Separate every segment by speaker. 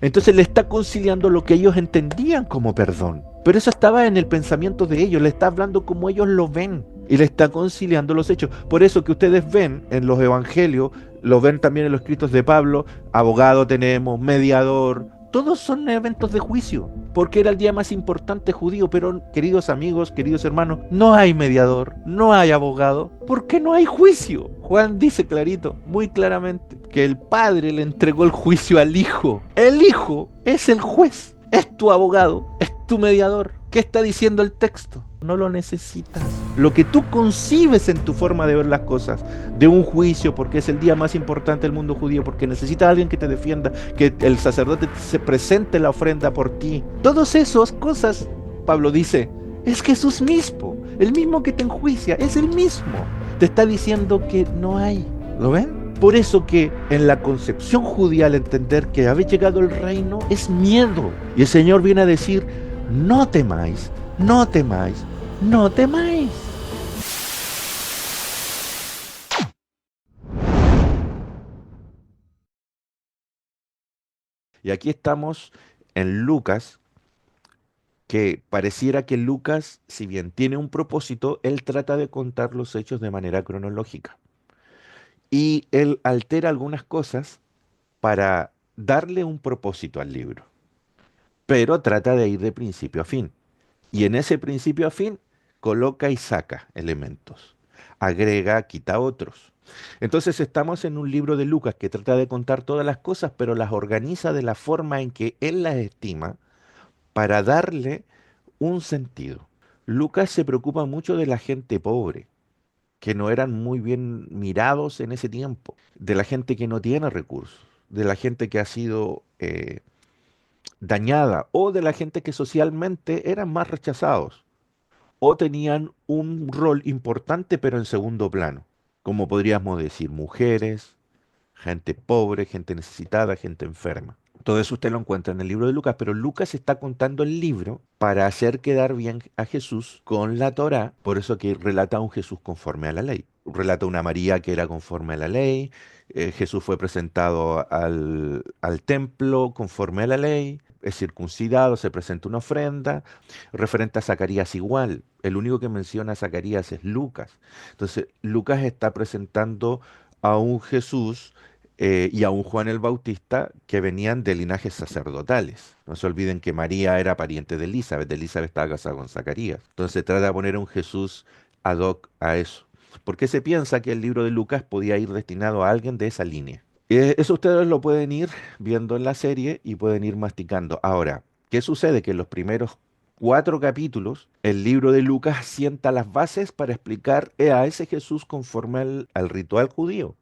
Speaker 1: Entonces le está conciliando lo que ellos entendían como perdón. Pero eso estaba en el pensamiento de ellos, le está hablando como ellos lo ven y le está conciliando los hechos. Por eso que ustedes ven en los evangelios, lo ven también en los escritos de Pablo, abogado tenemos, mediador, todos son eventos de juicio, porque era el día más importante judío, pero queridos amigos, queridos hermanos, no hay mediador, no hay abogado, porque no hay juicio. Juan dice clarito, muy claramente, que el Padre le entregó el juicio al Hijo. El Hijo es el juez, es tu abogado, es tu mediador. ¿Qué está diciendo el texto? No lo necesitas. Lo que tú concibes en tu forma de ver las cosas, de un juicio, porque es el día más importante del mundo judío, porque necesitas a alguien que te defienda, que el sacerdote se presente la ofrenda por ti. Todas esas cosas, Pablo dice, es Jesús mismo, el mismo que te enjuicia, es el mismo. Te está diciendo que no hay. ¿Lo ven? Por eso que en la concepción judía al entender que habéis llegado el reino es miedo. Y el Señor viene a decir, no temáis, no temáis, no temáis. Y aquí estamos en Lucas, que pareciera que Lucas, si bien tiene un propósito, él trata de contar los hechos de manera cronológica. Y él altera algunas cosas para darle un propósito al libro, pero trata de ir de principio a fin. Y en ese principio a fin coloca y saca elementos, agrega, quita otros. Entonces estamos en un libro de Lucas que trata de contar todas las cosas, pero las organiza de la forma en que él las estima para darle un sentido. Lucas se preocupa mucho de la gente pobre, que no eran muy bien mirados en ese tiempo, de la gente que no tiene recursos, de la gente que ha sido dañada o de la gente que socialmente eran más rechazados o tenían un rol importante pero en segundo plano, como podríamos decir mujeres, gente pobre, gente necesitada, gente enferma. Todo eso usted lo encuentra en el libro de Lucas, pero Lucas está contando el libro para hacer quedar bien a Jesús con la Torá, por eso que relata a un Jesús conforme a la ley. Relata a una María que era conforme a la ley, Jesús fue presentado al templo conforme a la ley, es circuncidado, se presenta una ofrenda, referente a Zacarías igual, el único que menciona a Zacarías es Lucas. Entonces, Lucas está presentando a un Jesús y a un Juan el Bautista que venían de linajes sacerdotales. No se olviden que María era pariente de Elizabeth estaba casada con Zacarías. Entonces trata de poner a un Jesús ad hoc a eso. Porque se piensa que el libro de Lucas podía ir destinado a alguien de esa línea. Eso ustedes lo pueden ir viendo en la serie y pueden ir masticando. Ahora, ¿qué sucede? Que en los primeros 4 capítulos, el libro de Lucas sienta las bases para explicar a ese Jesús conforme al ritual judío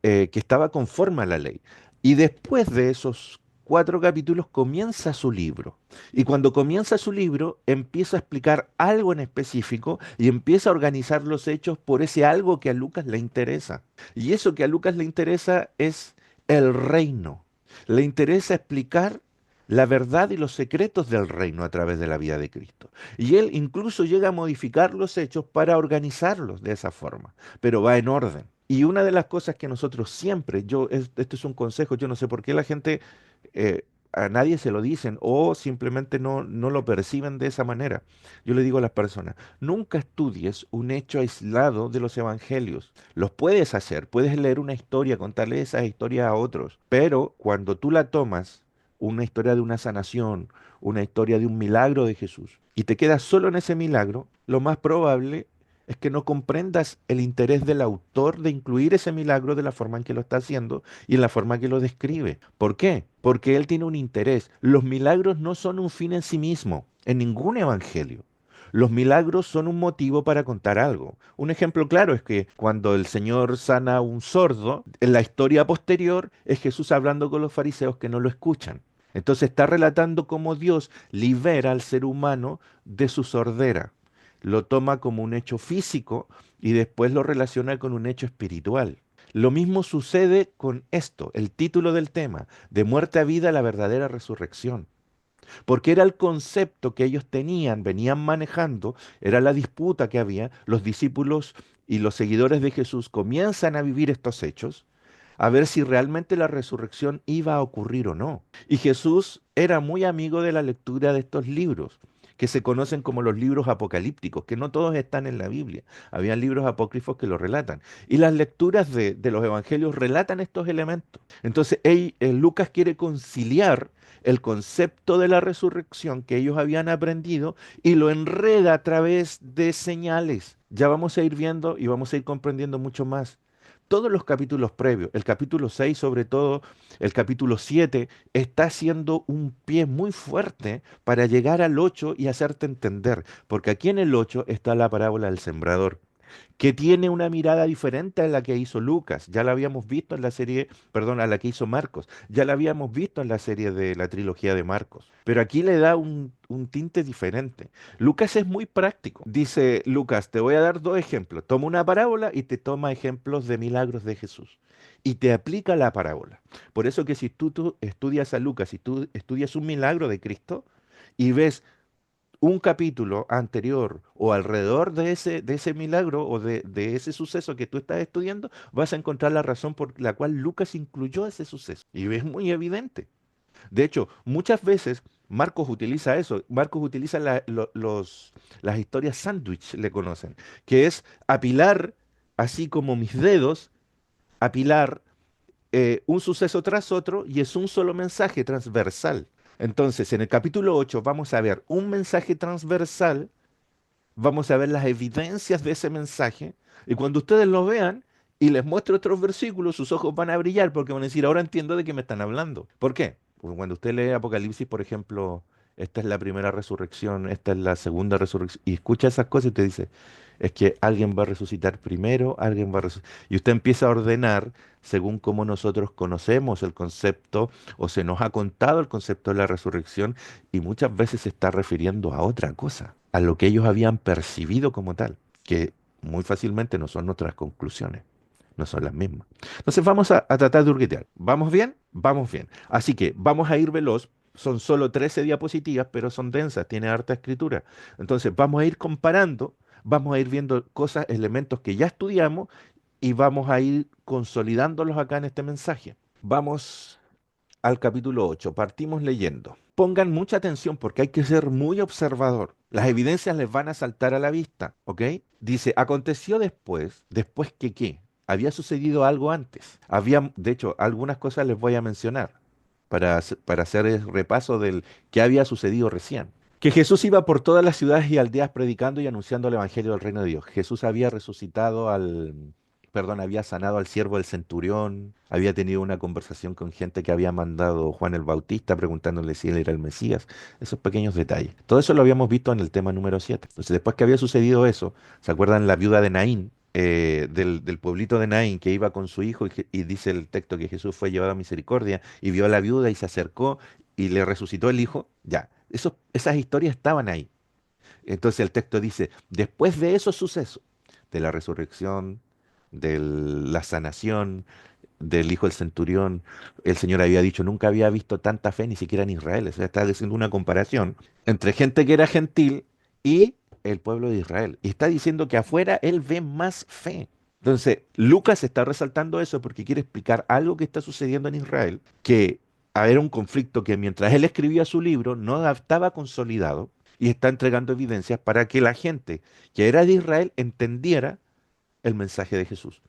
Speaker 1: que estaba conforme a la ley. Y después de esos 4 capítulos comienza su libro. Y cuando comienza su libro, empieza a explicar algo en específico y empieza a organizar los hechos por ese algo que a Lucas le interesa. Y eso que a Lucas le interesa es el reino. Le interesa explicar la verdad y los secretos del reino a través de la vida de Cristo. Y él incluso llega a modificar los hechos para organizarlos de esa forma, pero va en orden. Y una de las cosas que nosotros siempre, esto es un consejo, yo no sé por qué la gente, a nadie se lo dicen o simplemente no lo perciben de esa manera. Yo le digo a las personas, nunca estudies un hecho aislado de los evangelios. Los puedes hacer, puedes leer una historia, contarle esas historias a otros, pero cuando tú la tomas, una historia de una sanación, una historia de un milagro de Jesús, y te quedas solo en ese milagro, lo más probable es que no comprendas el interés del autor de incluir ese milagro de la forma en que lo está haciendo y en la forma que lo describe. ¿Por qué? Porque él tiene un interés. Los milagros no son un fin en sí mismo, en ningún evangelio. Los milagros son un motivo para contar algo. Un ejemplo claro es que cuando el Señor sana a un sordo, en la historia posterior es Jesús hablando con los fariseos que no lo escuchan. Entonces está relatando cómo Dios libera al ser humano de su sordera, lo toma como un hecho físico y después lo relaciona con un hecho espiritual. Lo mismo sucede con esto, el título del tema, de muerte a vida, la verdadera resurrección. Porque era el concepto que ellos tenían, venían manejando, era la disputa que había, los discípulos y los seguidores de Jesús comienzan a vivir estos hechos, a ver si realmente la resurrección iba a ocurrir o no. Y Jesús era muy amigo de la lectura de estos libros, que se conocen como los libros apocalípticos, que no todos están en la Biblia. Habían libros apócrifos que lo relatan. Y las lecturas de los evangelios relatan estos elementos. Entonces, Lucas quiere conciliar el concepto de la resurrección que ellos habían aprendido y lo enreda a través de señales. Ya vamos a ir viendo y vamos a ir comprendiendo mucho más. Todos los capítulos previos, el capítulo 6 sobre todo, el capítulo 7, está haciendo un pie muy fuerte para llegar al 8 y hacerte entender, porque aquí en el 8 está la parábola del sembrador, que tiene una mirada diferente a la que hizo Lucas. Ya la habíamos visto en la serie, perdón, a la que hizo Marcos. Ya la habíamos visto en la serie de la trilogía de Marcos. Pero aquí le da un tinte diferente. Lucas es muy práctico. Dice Lucas, te voy a dar dos ejemplos. Toma una parábola y te toma ejemplos de milagros de Jesús. Y te aplica la parábola. Por eso que si tú estudias a Lucas, si tú estudias un milagro de Cristo y ves un capítulo anterior o alrededor de ese milagro o de ese suceso que tú estás estudiando, vas a encontrar la razón por la cual Lucas incluyó ese suceso. Y es muy evidente. De hecho, muchas veces Marcos utiliza eso. Marcos utiliza las historias sándwich, le conocen, que es apilar, así como mis dedos, apilar un suceso tras otro y es un solo mensaje transversal. Entonces, en el capítulo 8 vamos a ver un mensaje transversal, vamos a ver las evidencias de ese mensaje, y cuando ustedes lo vean y les muestre otros versículos, sus ojos van a brillar porque van a decir, ahora entiendo de qué me están hablando. ¿Por qué? Porque cuando usted lee Apocalipsis, por ejemplo, esta es la primera resurrección, esta es la segunda resurrección, y escucha esas cosas y te dice, es que alguien va a resucitar primero, alguien va a resucitar. Y usted empieza a ordenar según cómo nosotros conocemos el concepto o se nos ha contado el concepto de la resurrección y muchas veces se está refiriendo a otra cosa, a lo que ellos habían percibido como tal, que muy fácilmente no son nuestras conclusiones, no son las mismas. Entonces vamos a tratar de hurguetear. ¿Vamos bien? Vamos bien. Así que vamos a ir veloz. Son solo 13 diapositivas, pero son densas, tiene harta escritura. Entonces vamos a ir comparando, vamos a ir viendo cosas, elementos que ya estudiamos y vamos a ir consolidándolos acá en este mensaje. Vamos al capítulo 8. Partimos leyendo. Pongan mucha atención porque hay que ser muy observador. Las evidencias les van a saltar a la vista, ¿ok? Dice, aconteció después que qué. Había sucedido algo antes. Había, de hecho, algunas cosas les voy a mencionar para hacer el repaso del que había sucedido recién. Que Jesús iba por todas las ciudades y aldeas predicando y anunciando el evangelio del reino de Dios. Jesús había resucitado había sanado al siervo del centurión, había tenido una conversación con gente que había mandado Juan el Bautista preguntándole si él era el Mesías, esos pequeños detalles. Todo eso lo habíamos visto en el tema número 7. Entonces, después que había sucedido eso, ¿se acuerdan la viuda de Naín? Del pueblito de Naín que iba con su hijo y dice el texto que Jesús fue llevado a misericordia y vio a la viuda y se acercó y le resucitó el hijo, ya, esas historias estaban ahí. Entonces el texto dice, después de esos sucesos, de la resurrección, de la sanación, del hijo del centurión, el Señor había dicho, nunca había visto tanta fe ni siquiera en Israel. O sea, está haciendo una comparación entre gente que era gentil y el pueblo de Israel. Y está diciendo que afuera Él ve más fe. Entonces, Lucas está resaltando eso porque quiere explicar algo que está sucediendo en Israel, que era un conflicto que mientras él escribía su libro no estaba consolidado y está entregando evidencias para que la gente que era de Israel entendiera el mensaje de Jesús.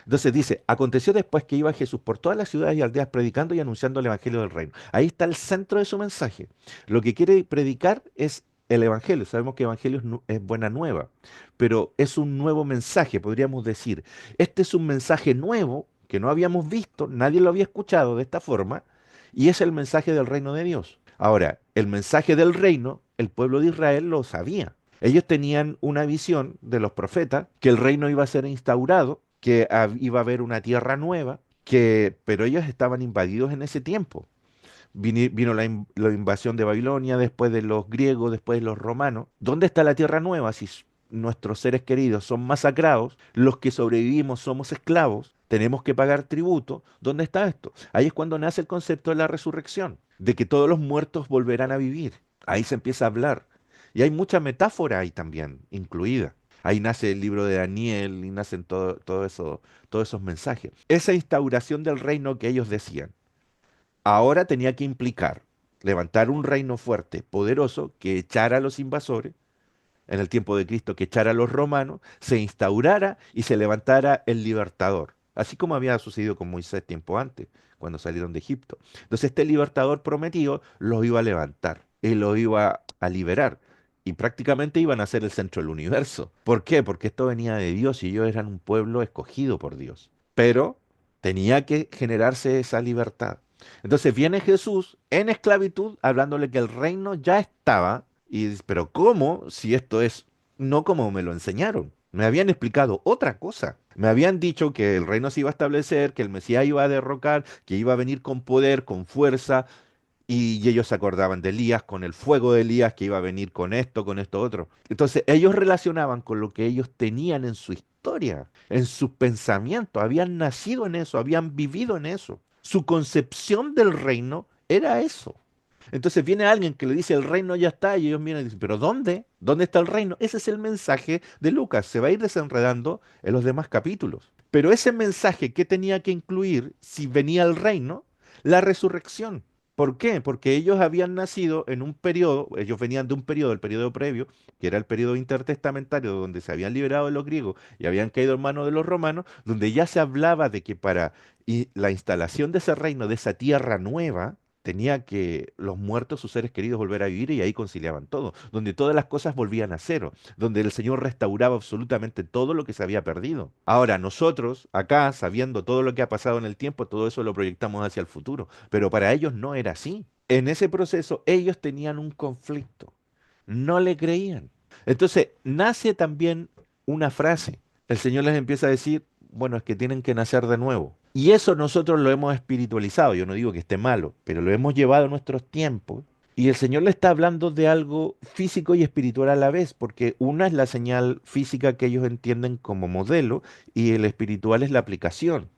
Speaker 1: Entonces dice, aconteció después que iba Jesús por todas las ciudades y aldeas predicando y anunciando el evangelio del reino. Ahí está el centro de su mensaje. Lo que quiere predicar es el evangelio. Sabemos que evangelio es buena nueva, pero es un nuevo mensaje, podríamos decir. Este es un mensaje nuevo que no habíamos visto, nadie lo había escuchado de esta forma, y es el mensaje del reino de Dios. Ahora, el mensaje del reino, el pueblo de Israel lo sabía. Ellos tenían una visión de los profetas que el reino iba a ser instaurado, que iba a haber una tierra nueva, pero ellos estaban invadidos en ese tiempo. Vino la invasión de Babilonia, después de los griegos, después de los romanos. ¿Dónde está la tierra nueva? Si nuestros seres queridos son masacrados, los que sobrevivimos somos esclavos, tenemos que pagar tributo. ¿Dónde está esto? Ahí es cuando nace el concepto de la resurrección, de que todos los muertos volverán a vivir. Ahí se empieza a hablar. Y hay mucha metáfora ahí también incluida. Ahí nace el libro de Daniel y nacen todos esos mensajes. Esa instauración del reino que ellos decían, ahora tenía que implicar levantar un reino fuerte, poderoso, que echara a los invasores en el tiempo de Cristo, que echara a los romanos, se instaurara y se levantara el libertador, así como había sucedido con Moisés tiempo antes, cuando salieron de Egipto. Entonces este libertador prometido los iba a levantar y los iba a liberar. Y prácticamente iban a ser el centro del universo. ¿Por qué? Porque esto venía de Dios y ellos eran un pueblo escogido por Dios. Pero tenía que generarse esa libertad. Entonces viene Jesús en esclavitud, hablándole que el reino ya estaba, y dice, pero ¿cómo? Si esto es no como me lo enseñaron. Me habían explicado otra cosa. Me habían dicho que el reino se iba a establecer, que el Mesías iba a derrocar, que iba a venir con poder, con fuerza, y ellos se acordaban de Elías, con el fuego de Elías, que iba a venir con esto otro. Entonces ellos relacionaban con lo que ellos tenían en su historia, en sus pensamientos. Habían nacido en eso, habían vivido en eso. Su concepción del reino era eso. Entonces viene alguien que le dice el reino ya está y ellos miran y dicen, pero ¿dónde? ¿Dónde está el reino? Ese es el mensaje de Lucas. Se va a ir desenredando en los demás capítulos. Pero ese mensaje, ¿qué tenía que incluir si venía el reino? La resurrección. ¿Por qué? Porque ellos habían nacido en un periodo, ellos venían de un periodo, el periodo previo, que era el periodo intertestamentario, donde se habían liberado de los griegos y habían caído en manos de los romanos, donde ya se hablaba de que para la instalación de ese reino, de esa tierra nueva, tenía que los muertos, sus seres queridos, volver a vivir y ahí conciliaban todo, donde todas las cosas volvían a cero, donde el Señor restauraba absolutamente todo lo que se había perdido. Ahora, nosotros, acá, sabiendo todo lo que ha pasado en el tiempo, todo eso lo proyectamos hacia el futuro, pero para ellos no era así. En ese proceso ellos tenían un conflicto, no le creían. Entonces, nace también una frase. El Señor les empieza a decir, bueno, es que tienen que nacer de nuevo. Y eso nosotros lo hemos espiritualizado. Yo no digo que esté malo, pero lo hemos llevado a nuestros tiempos. Y el Señor le está hablando de algo físico y espiritual a la vez, porque una es la señal física que ellos entienden como modelo y el espiritual es la aplicación.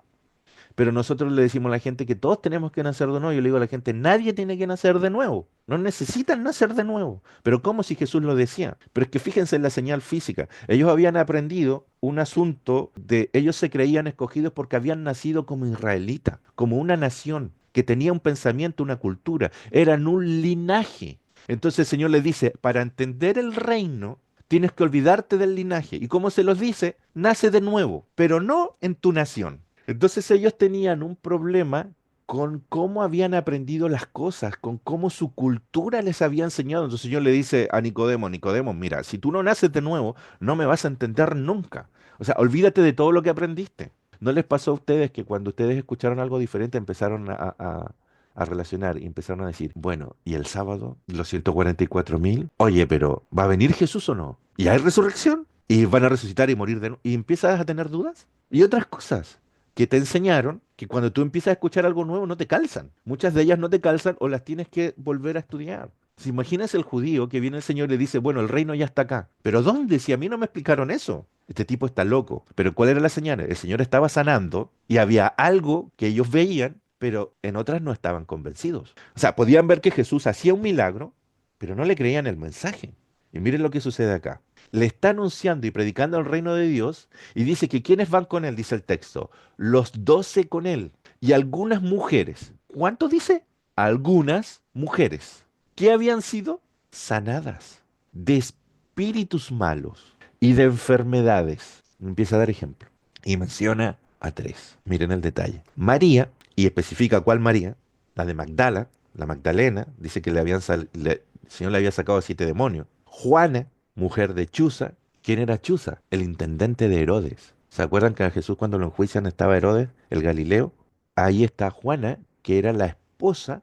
Speaker 1: Pero nosotros le decimos a la gente que todos tenemos que nacer de nuevo. Yo le digo a la gente, nadie tiene que nacer de nuevo. No necesitan nacer de nuevo. Pero ¿cómo si Jesús lo decía? Pero es que fíjense en la señal física. Ellos habían aprendido un asunto de, ellos se creían escogidos porque habían nacido como israelitas, como una nación que tenía un pensamiento, una cultura. Eran un linaje. Entonces el Señor les dice, para entender el reino, tienes que olvidarte del linaje. ¿Y cómo se los dice? Nace de nuevo, pero no en tu nación. Entonces ellos tenían un problema con cómo habían aprendido las cosas, con cómo su cultura les había enseñado. Entonces el Señor le dice a Nicodemo, Nicodemo, mira, si tú no naces de nuevo, no me vas a entender nunca. O sea, olvídate de todo lo que aprendiste. ¿No les pasó a ustedes que cuando ustedes escucharon algo diferente empezaron a relacionar y empezaron a decir, bueno, ¿y el sábado? ¿Los 144.000? Oye, pero ¿va a venir Jesús o no? ¿Y hay resurrección? ¿Y van a resucitar y morir de nuevo? ¿Y empiezas a tener dudas? Y otras cosas que te enseñaron que cuando tú empiezas a escuchar algo nuevo no te calzan. Muchas de ellas no te calzan o las tienes que volver a estudiar. Si imaginas el judío que viene el Señor y le dice, bueno, el reino ya está acá. ¿Pero dónde? Si a mí no me explicaron eso. Este tipo está loco. Pero ¿cuál era la señal? El Señor estaba sanando y había algo que ellos veían, pero en otras no estaban convencidos. O sea, podían ver que Jesús hacía un milagro, pero no le creían el mensaje. Y miren lo que sucede acá. Le está anunciando y predicando el reino de Dios y dice que quienes van con él, dice el texto, los 12 con él y algunas mujeres. ¿Cuánto dice? Algunas mujeres que habían sido sanadas de espíritus malos y de enfermedades. Empieza a dar ejemplo y menciona a tres. Miren el detalle. María, y especifica cuál María, la de Magdala, la Magdalena, dice que el Señor le había sacado 7 demonios. Juana, mujer de Chuza. ¿Quién era Chuza? El intendente de Herodes. ¿Se acuerdan que a Jesús cuando lo enjuician estaba Herodes, el Galileo? Ahí está Juana, que era la esposa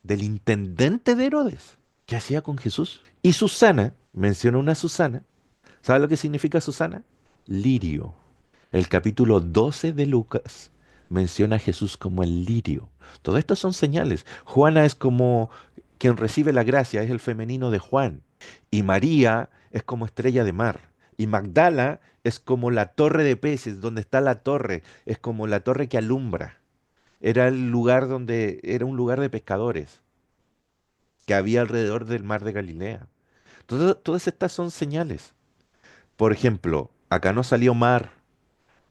Speaker 1: del intendente de Herodes. ¿Qué hacía con Jesús? Y Susana, menciona una Susana. ¿Sabe lo que significa Susana? Lirio. El capítulo 12 de Lucas menciona a Jesús como el lirio. Todo esto son señales. Juana es como quien recibe la gracia, es el femenino de Juan. Y María es como estrella de mar. Y Magdala es como la torre de peces, donde está la torre, es como la torre que alumbra. Era el lugar donde era un lugar de pescadores que había alrededor del mar de Galilea. Todas estas son señales. Por ejemplo, acá no salió mar,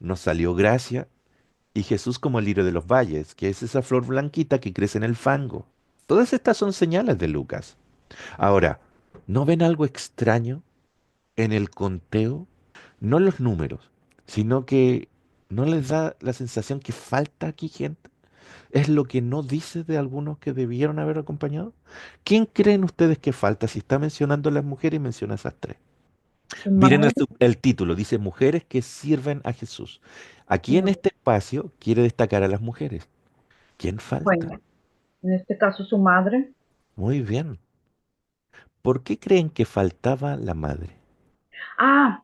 Speaker 1: no salió gracia, y Jesús como el lirio de los valles, que es esa flor blanquita que crece en el fango. Todas estas son señales de Lucas. Ahora, ¿no ven algo extraño en el conteo? No los números, sino que no les da la sensación que falta aquí gente. ¿Es lo que no dice de algunos que debieron haber acompañado? ¿Quién creen ustedes que falta si está mencionando a las mujeres y menciona esas tres?
Speaker 2: Su
Speaker 1: Miren
Speaker 2: madre,
Speaker 1: el título, dice mujeres que sirven a Jesús. Aquí en
Speaker 2: no,
Speaker 1: este espacio quiere destacar a las mujeres. ¿Quién falta?
Speaker 2: bueno, en este caso su madre.
Speaker 1: Muy bien. ¿Por qué creen que faltaba la madre?
Speaker 2: Ah,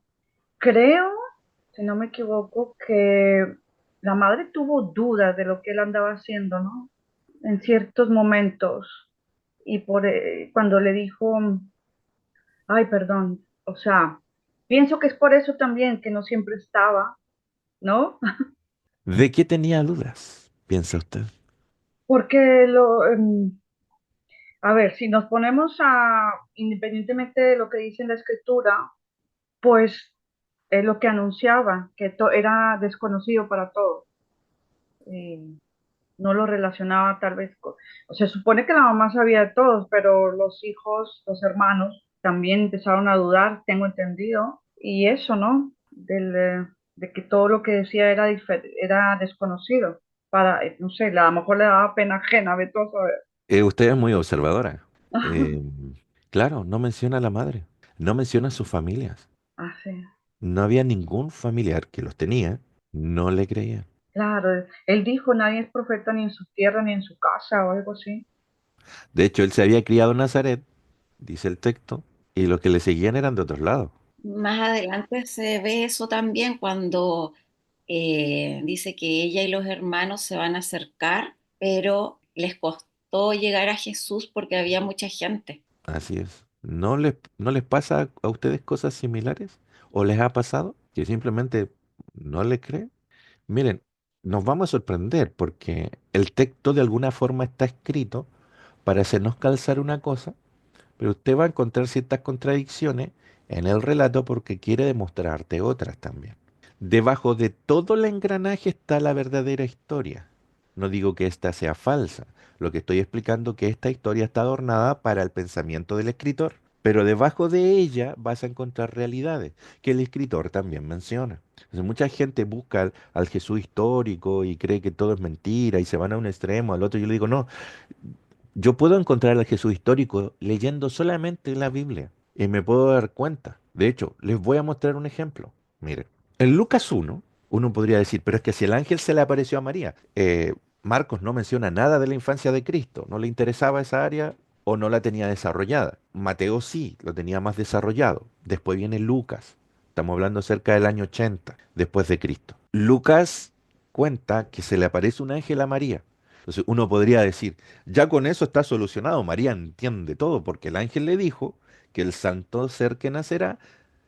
Speaker 2: creo, si no me equivoco, que la madre tuvo dudas de lo que él andaba haciendo, ¿no? En ciertos momentos. Y cuando le dijo, ay, perdón, o sea, pienso que es por eso también que no siempre estaba, ¿no?
Speaker 1: ¿De qué tenía dudas? ¿Piensa usted?
Speaker 2: Porque a ver, si nos ponemos independientemente de lo que dice en la escritura, pues es lo que anunciaba, que era desconocido para todos. Eh, no lo relacionaba tal vez o se supone que la mamá sabía de todos, pero los hijos, los hermanos, también empezaron a dudar, tengo entendido, y eso, ¿no? De que todo lo que decía era desconocido. No sé, a lo mejor le daba pena ajena, ve todo a saber.
Speaker 1: Usted es muy observadora. Eh, claro, no menciona a la madre, no menciona a sus familias.
Speaker 2: Así.
Speaker 1: No había ningún familiar que los tenía, no le creía.
Speaker 2: Claro, él dijo, nadie es profeta ni en su tierra ni en su casa o algo así.
Speaker 1: De hecho, él se había criado en Nazaret, dice el texto, y los que le seguían eran de otros lados.
Speaker 3: Más adelante se ve eso también cuando dice que ella y los hermanos se van a acercar, pero les costó llegar a Jesús porque había mucha gente.
Speaker 1: Así es. ¿No les pasa a ustedes cosas similares? ¿O les ha pasado que simplemente no le creen? Miren, nos vamos a sorprender porque el texto de alguna forma está escrito para hacernos calzar una cosa, pero usted va a encontrar ciertas contradicciones en el relato porque quiere demostrarte otras también. Debajo de todo el engranaje está la verdadera historia. No digo que esta sea falsa, lo que estoy explicando es que esta historia está adornada para el pensamiento del escritor, pero debajo de ella vas a encontrar realidades que el escritor también menciona. Entonces, mucha gente busca al Jesús histórico y cree que todo es mentira y se van a un extremo, al otro. Yo le digo, no, yo puedo encontrar al Jesús histórico leyendo solamente la Biblia y me puedo dar cuenta. De hecho, les voy a mostrar un ejemplo. Mire, en Lucas 1, uno podría decir, pero es que si el ángel se le apareció a María, Marcos no menciona nada de la infancia de Cristo, no le interesaba esa área o no la tenía desarrollada. Mateo sí, lo tenía más desarrollado. Después viene Lucas, estamos hablando cerca del año 80 después de Cristo. Lucas cuenta que se le aparece un ángel a María. Entonces uno podría decir, ya con eso está solucionado. María entiende todo porque el ángel le dijo que el santo ser que nacerá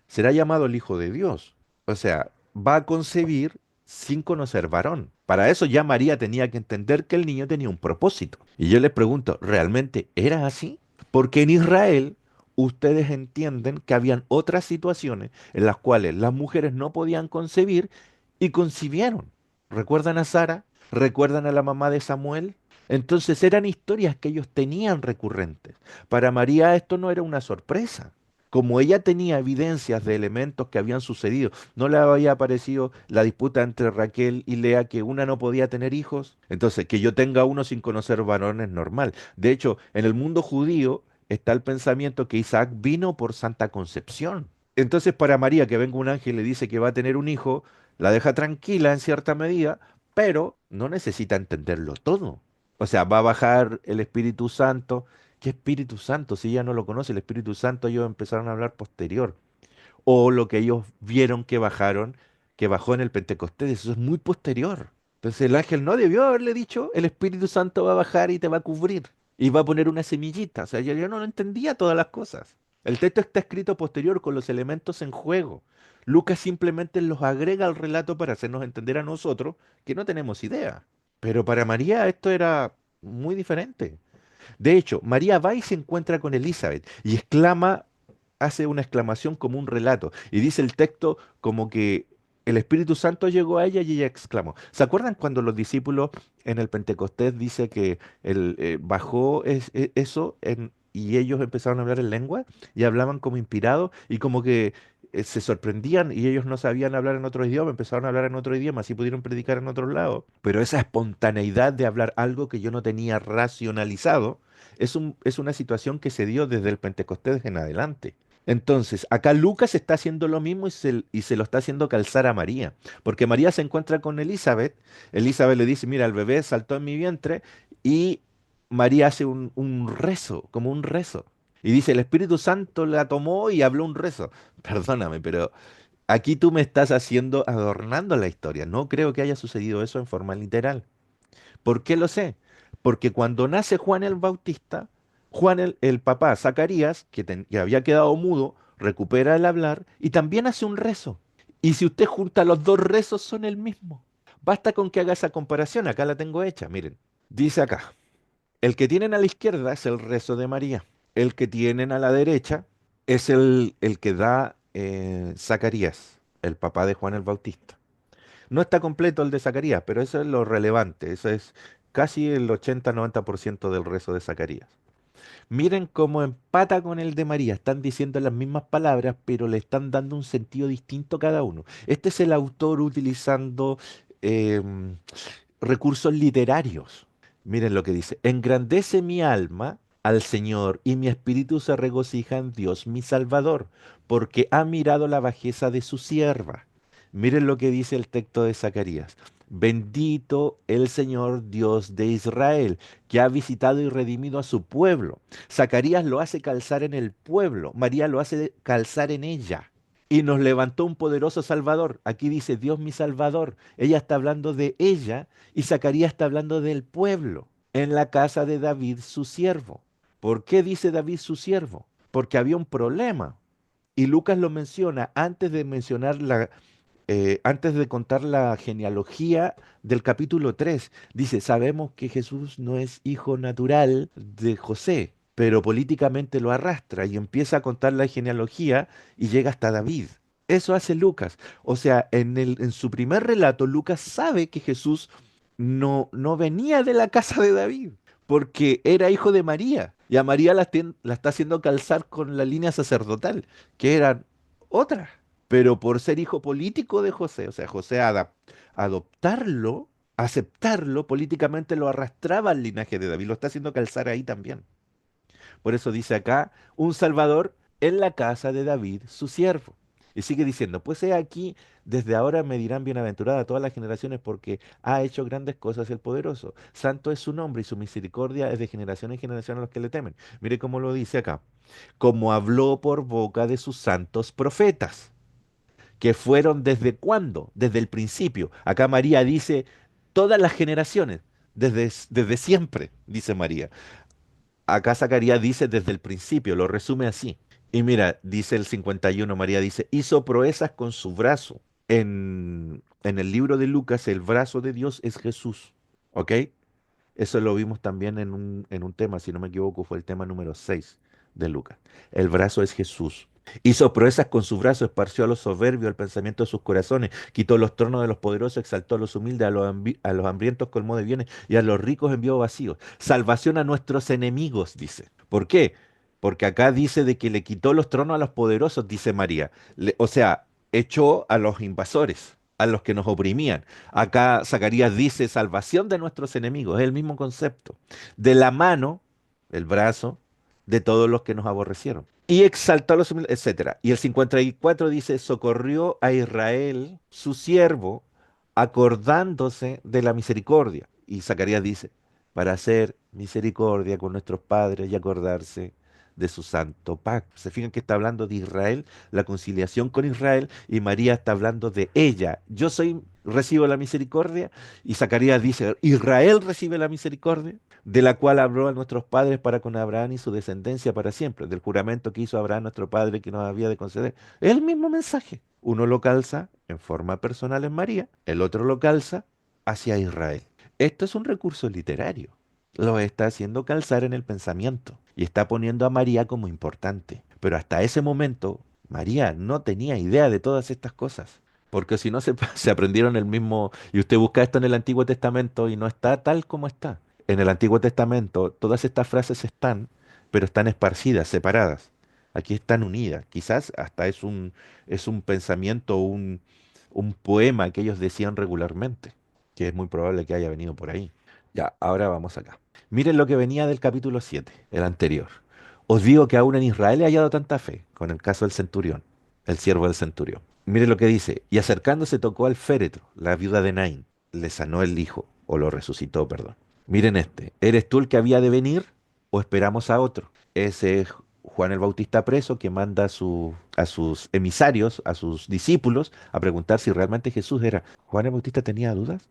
Speaker 1: será llamado el Hijo de Dios. O sea, va a concebir sin conocer varón. Para eso ya María tenía que entender que el niño tenía un propósito. Y yo les pregunto, ¿realmente era así? Porque en Israel ustedes entienden que habían otras situaciones en las cuales las mujeres no podían concebir y concibieron. ¿Recuerdan a Sara? ¿Recuerdan a la mamá de Samuel? Entonces eran historias que ellos tenían recurrentes. Para María esto no era una sorpresa. Como ella tenía evidencias de elementos que habían sucedido, ¿no le había aparecido la disputa entre Raquel y Lea que una no podía tener hijos? Entonces, que yo tenga uno sin conocer varón es normal. De hecho, en el mundo judío está el pensamiento que Isaac vino por Santa Concepción. Entonces, para María, que venga un ángel y le dice que va a tener un hijo, la deja tranquila en cierta medida, pero no necesita entenderlo todo. O sea, va a bajar el Espíritu Santo. ¿Qué Espíritu Santo? Si ella no lo conoce, el Espíritu Santo ellos empezaron a hablar posterior. O lo que ellos vieron que bajaron, que bajó en el Pentecostés, eso es muy posterior. Entonces el ángel no debió haberle dicho, el Espíritu Santo va a bajar y te va a cubrir. Y va a poner una semillita. O sea, yo no lo entendía todas las cosas. El texto está escrito posterior con los elementos en juego. Lucas simplemente los agrega al relato para hacernos entender a nosotros que no tenemos idea. Pero para María esto era muy diferente. De hecho, María va y se encuentra con Elizabeth y exclama hace una exclamación como un relato. Y dice el texto como que el Espíritu Santo llegó a ella y ella exclamó. ¿Se acuerdan cuando los discípulos en el Pentecostés dice que bajó eso y ellos empezaron a hablar en lengua y hablaban como inspirados y como que se sorprendían y ellos no sabían hablar en otro idioma, empezaron a hablar en otro idioma, así pudieron predicar en otros lados. Pero esa espontaneidad de hablar algo que yo no tenía racionalizado es una situación que se dio desde el Pentecostés en adelante. Entonces, acá Lucas está haciendo lo mismo y se lo está haciendo calzar a María, porque María se encuentra con Elizabeth, Elizabeth le dice, mira, el bebé saltó en mi vientre y María hace un rezo, como un rezo. Y dice, el Espíritu Santo la tomó y habló un rezo. Perdóname, pero aquí tú me estás haciendo, adornando la historia. No creo que haya sucedido eso en forma literal. ¿Por qué lo sé? Porque cuando nace Juan el Bautista, Juan el papá, Zacarías, que había quedado mudo, recupera el hablar y también hace un rezo. Y si usted junta los dos rezos, son el mismo. Basta con que haga esa comparación. Acá la tengo hecha, miren. Dice acá, el que tienen a la izquierda es el rezo de María. El que tienen a la derecha es el que da Zacarías, el papá de Juan el Bautista. No está completo el de Zacarías, pero eso es lo relevante. Eso es casi el 80-90% del rezo de Zacarías. Miren cómo empata con el de María. Están diciendo las mismas palabras, pero le están dando un sentido distinto a cada uno. Este es el autor utilizando em, recursos literarios. Miren lo que dice. Engrandece mi alma al Señor y mi espíritu se regocija en Dios mi Salvador, porque ha mirado la bajeza de su sierva. Miren lo que dice el texto de Zacarías. Bendito el Señor Dios de Israel, que ha visitado y redimido a su pueblo. Zacarías lo hace calzar en el pueblo, María lo hace calzar en ella. Y nos levantó un poderoso Salvador. Aquí dice Dios mi Salvador. Ella está hablando de ella y Zacarías está hablando del pueblo. En la casa de David su siervo. ¿Por qué dice David su siervo? Porque había un problema. Y Lucas lo menciona antes de contar la genealogía del capítulo 3. Dice, sabemos que Jesús no es hijo natural de José, pero políticamente lo arrastra y empieza a contar la genealogía y llega hasta David. Eso hace Lucas. O sea, en su primer relato, Lucas sabe que Jesús no venía de la casa de David, porque era hijo de María. Y a María la está haciendo calzar con la línea sacerdotal, que eran otras. Pero por ser hijo político de José, o sea, José adoptarlo, aceptarlo, políticamente lo arrastraba al linaje de David, lo está haciendo calzar ahí también. Por eso dice acá, un Salvador en la casa de David, su siervo. Y sigue diciendo, pues he aquí, desde ahora me dirán bienaventurada todas las generaciones porque ha hecho grandes cosas el poderoso. Santo es su nombre y su misericordia es de generación en generación a los que le temen. Mire cómo lo dice acá. Como habló por boca de sus santos profetas que fueron desde cuándo, desde el principio. Acá María dice todas las generaciones, desde siempre, dice María. Acá Zacarías dice desde el principio, lo resume así. Y mira, dice el 51, María dice, hizo proezas con su brazo. En el libro de Lucas, el brazo de Dios es Jesús. ¿Ok? Eso lo vimos también en un tema, si no me equivoco, fue el tema número 6 de Lucas. El brazo es Jesús. Hizo proezas con su brazo, esparció a los soberbios el pensamiento de sus corazones, quitó los tronos de los poderosos, exaltó a los humildes, a los hambrientos colmó de bienes y a los ricos envió vacíos. Salvación a nuestros enemigos, dice. ¿Por qué? Porque acá dice de que le quitó los tronos a los poderosos, dice María. O sea, echó a los invasores, a los que nos oprimían. Acá Zacarías dice salvación de nuestros enemigos, es el mismo concepto. De la mano, el brazo, de todos los que nos aborrecieron. Y exaltó a los humildes, etcétera. Y el 54 dice, socorrió a Israel, su siervo, acordándose de la misericordia. Y Zacarías dice, para hacer misericordia con nuestros padres y acordarse de su santo pacto. Se fijan que está hablando de Israel, la conciliación con Israel, y María está hablando de ella. Recibo la misericordia, y Zacarías dice, Israel recibe la misericordia, de la cual habló a nuestros padres para con Abraham y su descendencia para siempre, del juramento que hizo Abraham nuestro padre que nos había de conceder. Es el mismo mensaje. Uno lo calza en forma personal en María, el otro lo calza hacia Israel. Esto es un recurso literario. Lo está haciendo calzar en el pensamiento y está poniendo a María como importante. Pero hasta ese momento, María no tenía idea de todas estas cosas. Porque si no se aprendieron el mismo, y usted busca esto en el Antiguo Testamento y no está tal como está. En el Antiguo Testamento todas estas frases están, pero están esparcidas, separadas. Aquí están unidas. Quizás hasta es un pensamiento, un poema que ellos decían regularmente, que es muy probable que haya venido por ahí. Ya, ahora vamos acá. Miren lo que venía del capítulo 7, el anterior. Os digo que aún en Israel he hallado tanta fe, con el caso del centurión, el siervo del centurión. Mire lo que dice, y acercándose tocó al féretro, la viuda de Naín, le sanó el hijo, o lo resucitó, perdón. Miren este, ¿eres tú el que había de venir o esperamos a otro? Ese es Juan el Bautista preso que manda a sus emisarios, a sus discípulos, a preguntar si realmente Jesús era. ¿Juan el Bautista tenía dudas?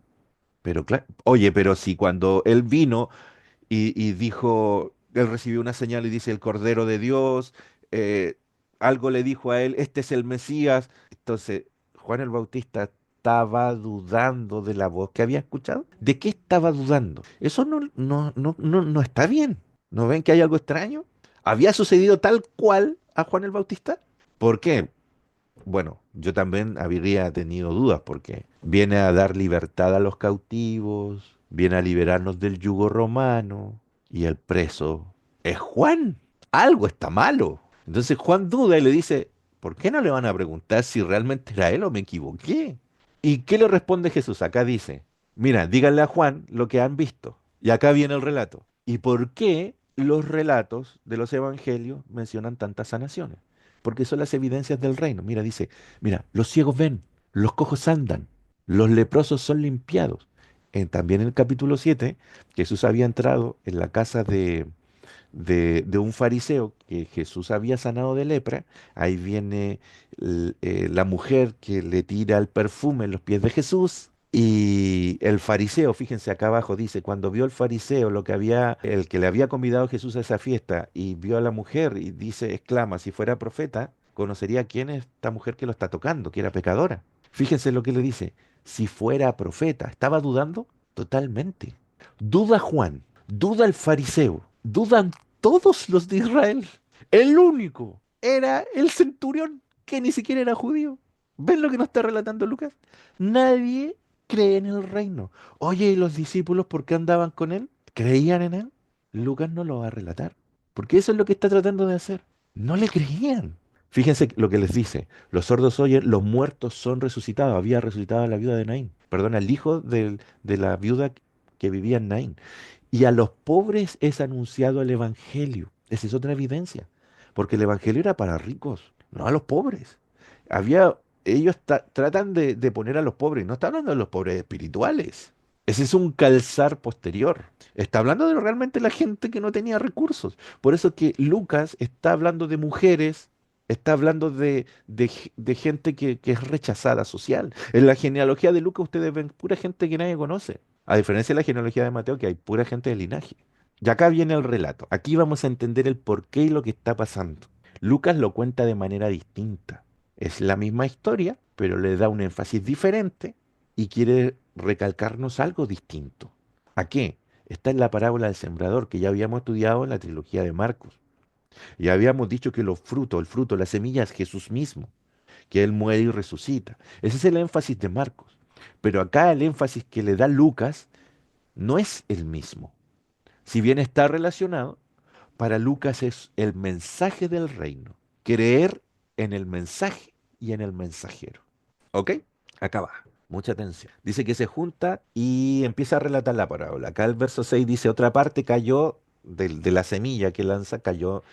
Speaker 1: Pero claro, oye, pero si cuando él vino y dijo, él recibió una señal y dice el Cordero de Dios, eh, algo le dijo a él, este es el Mesías. Entonces, Juan el Bautista estaba dudando de la voz que había escuchado. ¿De qué estaba dudando? Eso no está bien. ¿No ven que hay algo extraño? ¿Había sucedido tal cual a Juan el Bautista? ¿Por qué? Bueno, yo también habría tenido dudas porque viene a dar libertad a los cautivos, viene a liberarnos del yugo romano y el preso es Juan. Algo está malo. Entonces Juan duda y le dice, ¿por qué no le van a preguntar si realmente era él o me equivoqué? ¿Y qué le responde Jesús? Acá dice, mira, díganle a Juan lo que han visto. Y acá viene el relato. ¿Y por qué los relatos de los evangelios mencionan tantas sanaciones? Porque son las evidencias del reino. Mira, dice, mira, los ciegos ven, los cojos andan, los leprosos son limpiados. También en el capítulo 7, Jesús había entrado en la casa de un fariseo que Jesús había sanado de lepra. Ahí viene la mujer que le tira el perfume en los pies de Jesús. Y el fariseo, fíjense acá abajo, dice, cuando vio el fariseo lo que había, el que le había convidado Jesús a esa fiesta, y vio a la mujer, y dice, exclama, si fuera profeta, conocería quién es esta mujer que lo está tocando, que era pecadora. Fíjense lo que le dice, si fuera profeta, ¿estaba dudando? Totalmente. Duda Juan, duda el fariseo, dudan todos los de Israel. El único era el centurión, que ni siquiera era judío. ¿Ven lo que nos está relatando Lucas? Nadie cree en el reino. Oye, ¿y los discípulos por qué andaban con él? ¿Creían en él? Lucas no lo va a relatar, porque eso es lo que está tratando de hacer. No le creían. Fíjense lo que les dice. Los sordos oyen, los muertos son resucitados. Había resucitado a la viuda de Naín. Perdón, al hijo de la viuda que vivía en Naín. Y a los pobres es anunciado el Evangelio. Esa es otra evidencia. Porque el Evangelio era para ricos, no a los pobres. Había, ellos tratan de poner a los pobres, no está hablando de los pobres espirituales. Ese es un calzar posterior. Está hablando de realmente la gente que no tenía recursos. Por eso que Lucas está hablando de mujeres, está hablando de gente que es rechazada social. En la genealogía de Lucas ustedes ven pura gente que nadie conoce. A diferencia de la genealogía de Mateo, que hay pura gente de linaje. Y acá viene el relato. Aquí vamos a entender el porqué y lo que está pasando. Lucas lo cuenta de manera distinta. Es la misma historia, pero le da un énfasis diferente y quiere recalcarnos algo distinto. ¿A qué? Está en la parábola del sembrador que ya habíamos estudiado en la trilogía de Marcos. Y habíamos dicho que los frutos, el fruto, la semilla es Jesús mismo, que Él muere y resucita. Ese es el énfasis de Marcos. Pero acá el énfasis que le da Lucas no es el mismo. Si bien está relacionado, para Lucas es el mensaje del reino. Creer en el mensaje y en el mensajero. ¿Ok? Acá va. Mucha atención. Dice que se junta y empieza a relatar la parábola. Acá el verso 6 dice, otra parte cayó de la semilla que lanza, cayó,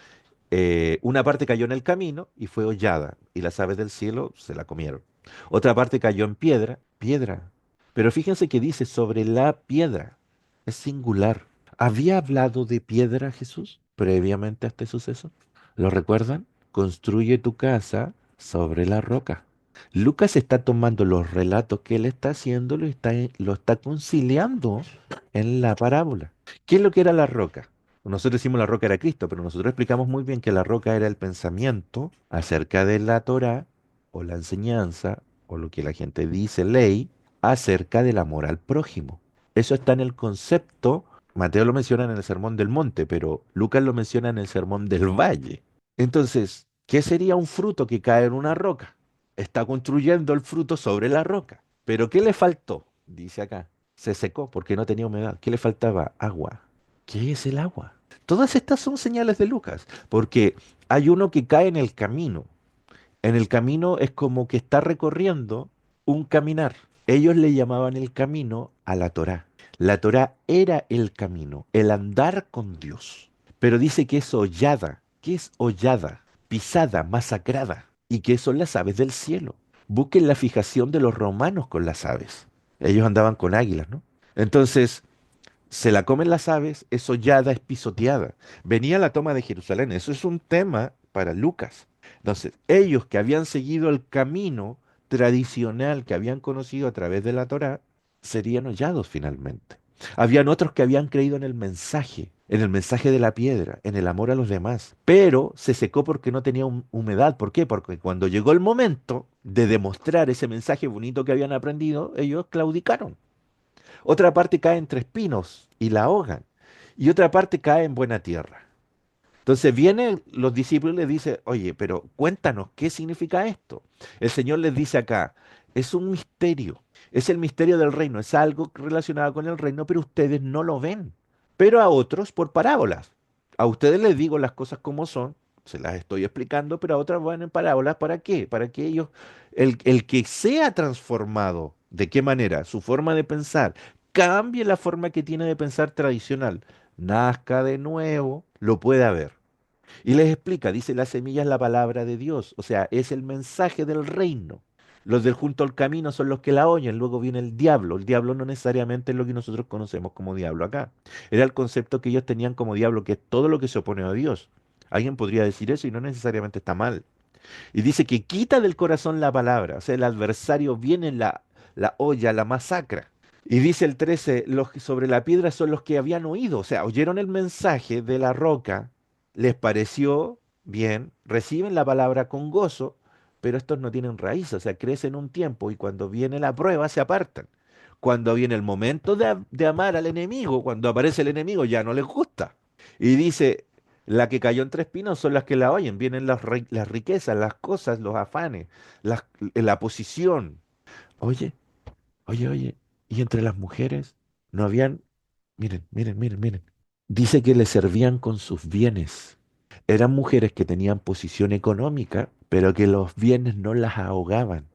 Speaker 1: una parte cayó en el camino y fue hollada, y las aves del cielo se la comieron. Otra parte cayó en piedra, piedra. Pero fíjense que dice sobre la piedra. Es singular. ¿Había hablado de piedra Jesús previamente a este suceso? ¿Lo recuerdan? Construye tu casa sobre la roca. Lucas está tomando los relatos que él está haciendo, lo está conciliando en la parábola. ¿Qué es lo que era la roca? Nosotros decimos la roca era Cristo, pero nosotros explicamos muy bien que la roca era el pensamiento acerca de la Torá o la enseñanza o lo que la gente dice, ley, acerca del amor al prójimo. Eso está en el concepto, Mateo lo menciona en el Sermón del Monte, pero Lucas lo menciona en el Sermón del Valle. Entonces, ¿Qué sería un fruto que cae en una roca? Está construyendo el fruto sobre la roca. Pero ¿qué le faltó? Dice acá. Se secó porque no tenía humedad. ¿Qué le faltaba? Agua. ¿Qué es el agua? Todas estas son señales de Lucas, porque hay uno que cae en el camino. En el camino es como que está recorriendo un caminar. Ellos le llamaban el camino a la Torá. La Torá era el camino, el andar con Dios. Pero dice que es hollada. ¿Qué es hollada? Pisada, masacrada. Y que son las aves del cielo. Busquen la fijación de los romanos con las aves. Ellos andaban con águilas, ¿no? Entonces, se la comen las aves, es hollada, es pisoteada. Venía la toma de Jerusalén, eso es un tema para Lucas. Entonces, ellos que habían seguido el camino tradicional que habían conocido a través de la Torá, serían hollados finalmente. Habían otros que habían creído en el mensaje de la piedra, en el amor a los demás, pero se secó porque no tenía humedad. ¿Por qué? Porque cuando llegó el momento de demostrar ese mensaje bonito que habían aprendido, ellos claudicaron. Otra parte cae entre espinos y la ahogan. Y otra parte cae en buena tierra. Entonces vienen los discípulos y les dice, oye, pero cuéntanos, ¿qué significa esto? El Señor les dice acá, es un misterio, es el misterio del reino, es algo relacionado con el reino, pero ustedes no lo ven. Pero a otros por parábolas. A ustedes les digo las cosas como son, se las estoy explicando, pero a otras van en parábolas, ¿para qué? Para que ellos, el que sea transformado, ¿de qué manera? Su forma de pensar, cambie la forma que tiene de pensar tradicional, nazca de nuevo, lo pueda ver. Y les explica, dice, la semilla es la palabra de Dios, o sea, es el mensaje del reino. Los del junto al camino son los que la oyen, luego viene el diablo. El diablo no necesariamente es lo que nosotros conocemos como diablo acá. Era el concepto que ellos tenían como diablo, que es todo lo que se opone a Dios. Alguien podría decir eso y no necesariamente está mal. Y dice que quita del corazón la palabra, o sea, el adversario viene en la olla, la masacra. Y dice el 13, los que sobre la piedra son los que habían oído, o sea, oyeron el mensaje de la roca, les pareció bien, reciben la palabra con gozo, pero estos no tienen raíz, o sea, crecen un tiempo y cuando viene la prueba se apartan. Cuando viene el momento de amar al enemigo, cuando aparece el enemigo ya no les gusta. Y dice, la que cayó entre espinos son las que la oyen, vienen las riquezas, las cosas, los afanes, las- la posición. Oye, oye, y entre las mujeres no habían, miren, dice que le servían con sus bienes. Eran mujeres que tenían posición económica, pero que los bienes no las ahogaban.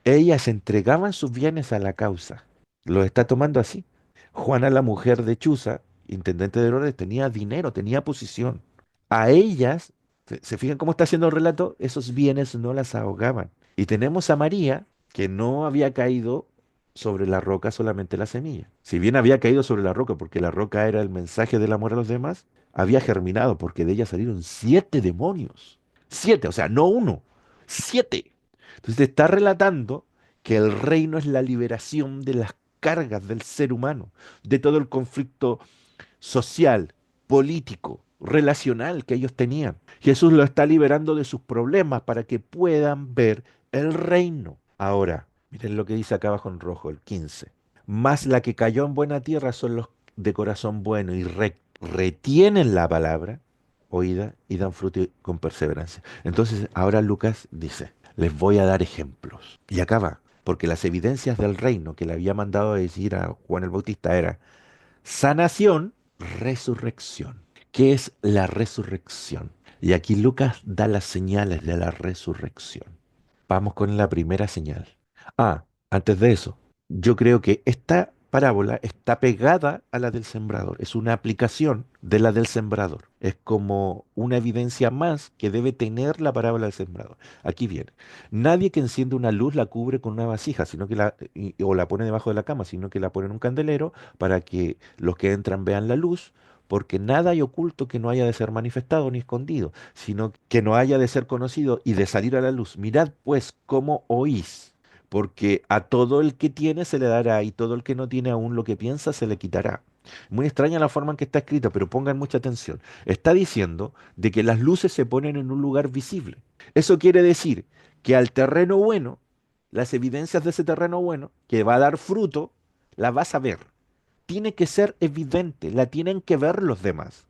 Speaker 1: Ellas entregaban sus bienes a la causa. Lo está tomando así. Juana, la mujer de Chuza, intendente de Herodes, tenía dinero, tenía posición. A ellas, se fijan cómo está haciendo el relato, esos bienes no las ahogaban. Y tenemos a María, que no había caído sobre la roca solamente la semilla. Si bien había caído sobre la roca, porque la roca era el mensaje del amor a los demás, había germinado, porque de ella salieron 7 demonios. 7, o sea, no uno, 7. Entonces te está relatando que el reino es la liberación de las cargas del ser humano, de todo el conflicto social, político, relacional que ellos tenían. Jesús lo está liberando de sus problemas para que puedan ver el reino. Ahora, miren lo que dice acá abajo en rojo, el 15. Más la que cayó en buena tierra son los de corazón bueno y retienen la palabra oída y dan fruto con perseverancia. Entonces, ahora Lucas dice, les voy a dar ejemplos. Y acá va, porque las evidencias del reino que le había mandado a decir a Juan el Bautista era sanación, resurrección. ¿Qué es la resurrección? Y aquí Lucas da las señales de la resurrección. Vamos con la primera señal. Ah, antes de eso, yo creo que esta parábola está pegada a la del sembrador. Es una aplicación de la del sembrador. Es como una evidencia más que debe tener la parábola del sembrador. Aquí viene. Nadie que enciende una luz la cubre con una vasija, sino que o la pone debajo de la cama, sino que la pone en un candelero para que los que entran vean la luz, porque nada hay oculto que no haya de ser manifestado ni escondido, sino que no haya de ser conocido y de salir a la luz. Mirad pues cómo oís, porque a todo el que tiene se le dará y todo el que no tiene aún lo que piensa se le quitará. Muy extraña la forma en que está escrita, pero pongan mucha atención. Está diciendo de que las luces se ponen en un lugar visible. Eso quiere decir que al terreno bueno, las evidencias de ese terreno bueno, que va a dar fruto, las vas a ver. Tiene que ser evidente, la tienen que ver los demás.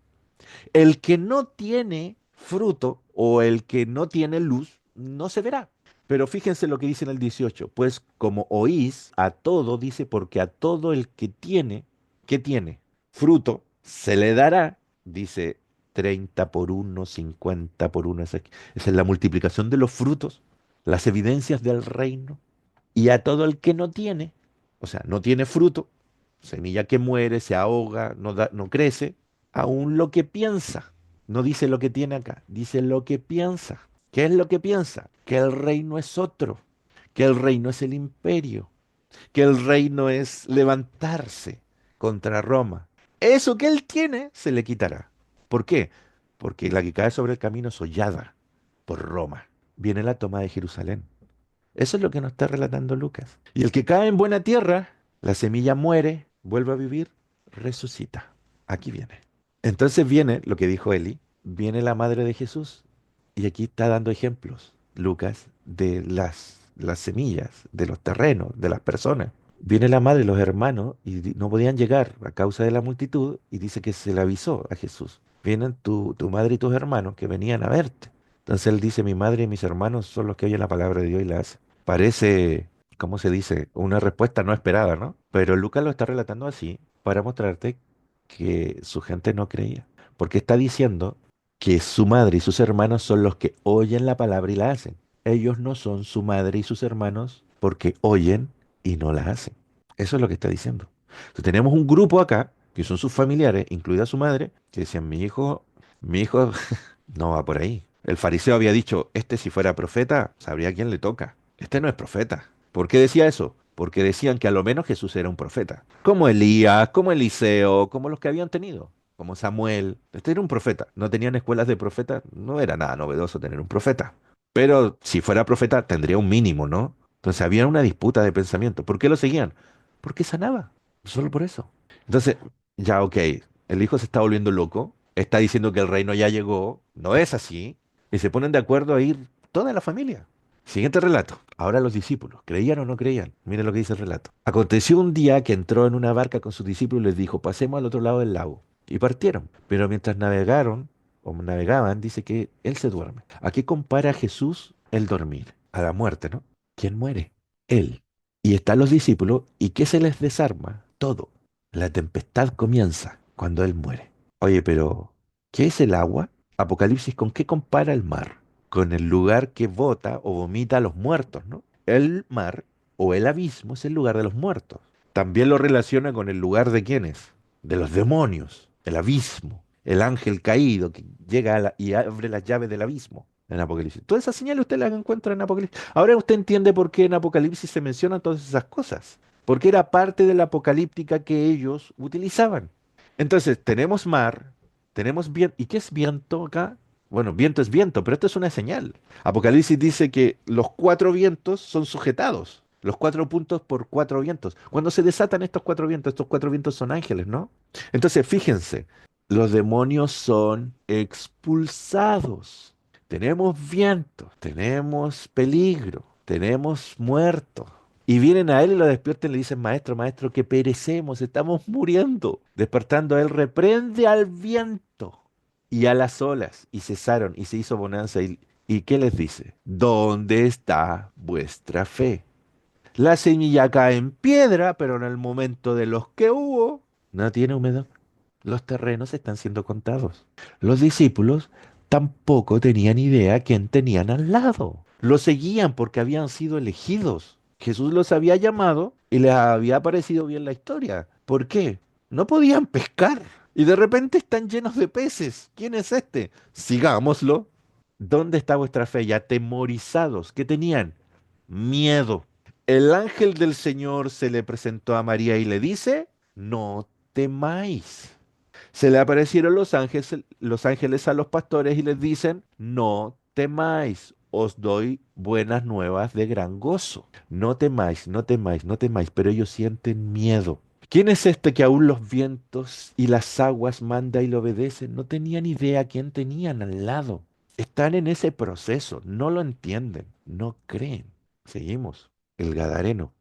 Speaker 1: El que no tiene fruto o el que no tiene luz no se verá. Pero fíjense lo que dice en el 18. Pues como oís a todo, dice, porque a todo el que tiene, ¿qué tiene? Fruto, se le dará, dice 30 por uno, 50 por uno. Esa es la multiplicación de los frutos, las evidencias del reino. Y a todo el que no tiene, o sea, no tiene fruto, semilla que muere, se ahoga, no crece, aún lo que piensa. No dice lo que tiene acá, dice lo que piensa. ¿Qué es lo que piensa? Que el reino es otro, que el reino es el imperio, que el reino es levantarse contra Roma. Eso que él tiene se le quitará. ¿Por qué? Porque la que cae sobre el camino es hollada por Roma. Viene la toma de Jerusalén. Eso es lo que nos está relatando Lucas. Y el que cae en buena tierra, la semilla muere, vuelve a vivir, resucita. Aquí viene. Entonces viene lo que dijo Eli, viene la madre de Jesús. Y aquí está dando ejemplos, Lucas, de las semillas, de los terrenos, de las personas. Viene la madre y los hermanos y no podían llegar a causa de la multitud y dice que se le avisó a Jesús. Vienen tu madre y tus hermanos que venían a verte. Entonces él dice, mi madre y mis hermanos son los que oyen la palabra de Dios y la hacen. Parece, ¿cómo se dice? Una respuesta no esperada, ¿no? Pero Lucas lo está relatando así para mostrarte que su gente no creía. Porque está diciendo que su madre y sus hermanos son los que oyen la palabra y la hacen. Ellos no son su madre y sus hermanos porque oyen y no la hacen. Eso es lo que está diciendo. Entonces, tenemos un grupo acá, que son sus familiares, incluida su madre, que decían, mi hijo no va por ahí. El fariseo había dicho, este si fuera profeta, sabría a quién le toca. Este no es profeta. ¿Por qué decía eso? Porque decían que a lo menos Jesús era un profeta. Como Elías, como Eliseo, como los que habían tenido. Como Samuel. Este era un profeta. No tenían escuelas de profeta. No era nada novedoso tener un profeta. Pero si fuera profeta, tendría un mínimo, ¿no? Entonces había una disputa de pensamiento. ¿Por qué lo seguían? Porque sanaba. Solo por eso. Entonces, ya, ok. El hijo se está volviendo loco. Está diciendo que el reino ya llegó. No es así. Y se ponen de acuerdo a ir toda la familia. Siguiente relato. Ahora los discípulos, ¿creían o no creían? Miren lo que dice el relato. Aconteció un día que entró en una barca con sus discípulos y les dijo, pasemos al otro lado del lago. Y partieron. Pero mientras navegaron, o navegaban, dice que él se duerme. ¿A qué compara Jesús el dormir? A la muerte, ¿no? ¿Quién muere? Él. Y están los discípulos, ¿y qué se les desarma? Todo. La tempestad comienza cuando él muere. Oye, pero ¿qué es el agua? Apocalipsis, ¿con qué compara el mar? Con el lugar que bota o vomita a los muertos, ¿no? El mar o el abismo es el lugar de los muertos. También lo relaciona con el lugar de quiénes, de los demonios, el abismo, el ángel caído que llega y abre las llaves del abismo en Apocalipsis. Todas esas señales usted las encuentra en Apocalipsis. Ahora usted entiende por qué en Apocalipsis se mencionan todas esas cosas, porque era parte de la apocalíptica que ellos utilizaban. Entonces, tenemos mar, tenemos viento. ¿Y qué es viento acá? Bueno, viento es viento, pero esto es una señal. Apocalipsis dice que los cuatro vientos son sujetados. Los cuatro puntos por cuatro vientos. Cuando se desatan estos cuatro vientos son ángeles, ¿no? Entonces, fíjense, los demonios son expulsados. Tenemos viento, tenemos peligro, tenemos muertos. Y vienen a él y lo despiertan y le dicen, maestro, maestro, que perecemos, estamos muriendo. Despertando a él, reprende al viento y a las olas. Y cesaron y se hizo bonanza. ¿Y qué les dice? ¿Dónde está vuestra fe? La semilla cae en piedra, pero en el momento de los que hubo, no tiene humedad. Los terrenos están siendo contados. Los discípulos tampoco tenían idea quién tenían al lado. Los seguían porque habían sido elegidos. Jesús los había llamado y les había parecido bien la historia. ¿Por qué? No podían pescar. Y de repente están llenos de peces. ¿Quién es este? Sigámoslo. ¿Dónde está vuestra fe? Y atemorizados. ¿Qué tenían? Miedo. El ángel del Señor se le presentó a María y le dice, no temáis. Se le aparecieron los ángeles a los pastores y les dicen, no temáis, os doy buenas nuevas de gran gozo. No temáis, no temáis, no temáis, pero ellos sienten miedo. ¿Quién es este que aún los vientos y las aguas manda y le obedecen? No tenían idea quién tenían al lado. Están en ese proceso, no lo entienden, no creen. Seguimos. El Gadareno.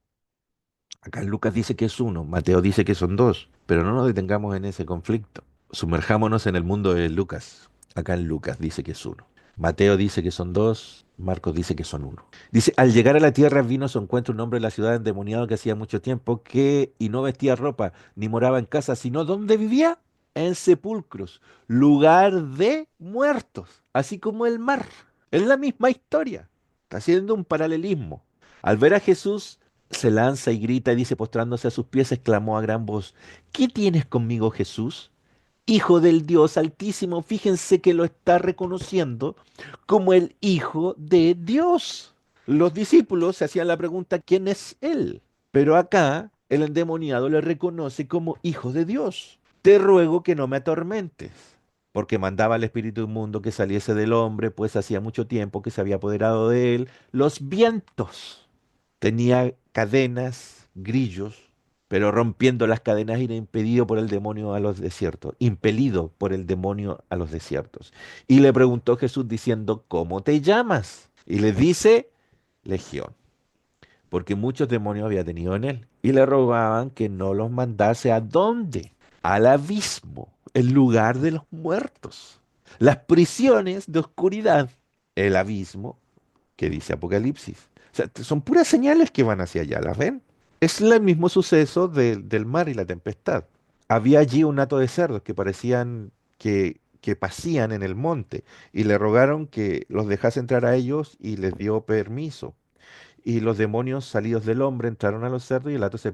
Speaker 1: Acá Lucas dice que es uno, Mateo dice que son dos, pero no nos detengamos en ese conflicto. Sumerjámonos en el mundo de Lucas. Acá en Lucas dice que es uno. Mateo dice que son dos. Marcos dice que son uno. Dice, al llegar a la tierra vino a su encuentro un hombre de la ciudad endemoniado que hacía mucho tiempo que y no vestía ropa, ni moraba en casa, sino ¿dónde vivía? En sepulcros, lugar de muertos, así como el mar. Es la misma historia. Está haciendo un paralelismo. Al ver a Jesús, se lanza y grita y dice, postrándose a sus pies, exclamó a gran voz, ¿qué tienes conmigo, Jesús? Hijo del Dios Altísimo, fíjense que lo está reconociendo como el Hijo de Dios. Los discípulos se hacían la pregunta, ¿quién es Él? Pero acá el endemoniado le reconoce como Hijo de Dios. Te ruego que no me atormentes, porque mandaba al espíritu inmundo que saliese del hombre, pues hacía mucho tiempo que se había apoderado de él los vientos. Tenía cadenas, grillos, pero rompiendo las cadenas era impedido por el demonio a los desiertos, impelido por el demonio a los desiertos. Y le preguntó Jesús diciendo, ¿cómo te llamas? Y le dice, Legión, porque muchos demonios había tenido en él. Y le rogaban que no los mandase a dónde? Al abismo, el lugar de los muertos. Las prisiones de oscuridad, el abismo que dice Apocalipsis. O sea, son puras señales que van hacia allá, ¿las ven? Es el mismo suceso del mar y la tempestad. Había allí un hato de cerdos que parecían que pasían en el monte y le rogaron que los dejase entrar a ellos y les dio permiso. Y los demonios salidos del hombre entraron a los cerdos y el hato se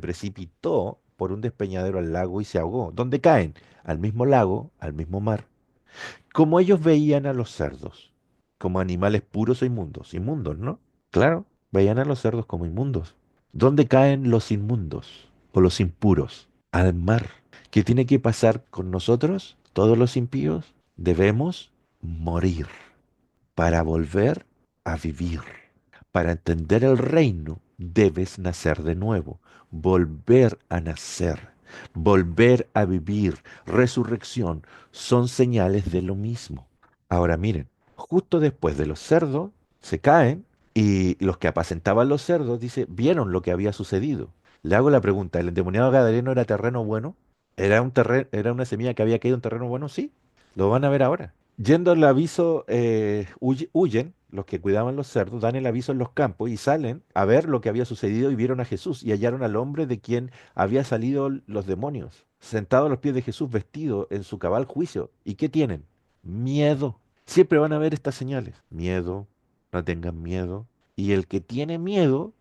Speaker 1: precipitó por un despeñadero al lago y se ahogó. ¿Dónde caen? Al mismo lago, al mismo mar. Como ellos veían a los cerdos, como animales puros o inmundos, inmundos, ¿no? Claro, veían a los cerdos como inmundos. ¿Dónde caen los inmundos o los impuros? Al mar. ¿Qué tiene que pasar con nosotros, todos los impíos? Debemos morir para volver a vivir. Para entender el reino, debes nacer de nuevo, volver a nacer, volver a vivir. Resurrección son señales de lo mismo. Ahora miren, justo después de los cerdos se caen y los que apacentaban los cerdos, dice, vieron lo que había sucedido. Le hago la pregunta, ¿el endemoniado gadareno era terreno bueno? ¿Era una semilla que había caído en terreno bueno? Sí, lo van a ver ahora. Yendo al aviso, huyen los que cuidaban los cerdos, dan el aviso en los campos y salen a ver lo que había sucedido y vieron a Jesús y hallaron al hombre de quien había salido los demonios, sentado a los pies de Jesús, vestido en su cabal juicio. ¿Y qué tienen? Miedo. Siempre van a ver estas señales. Miedo, no tengan miedo. Y el que tiene miedo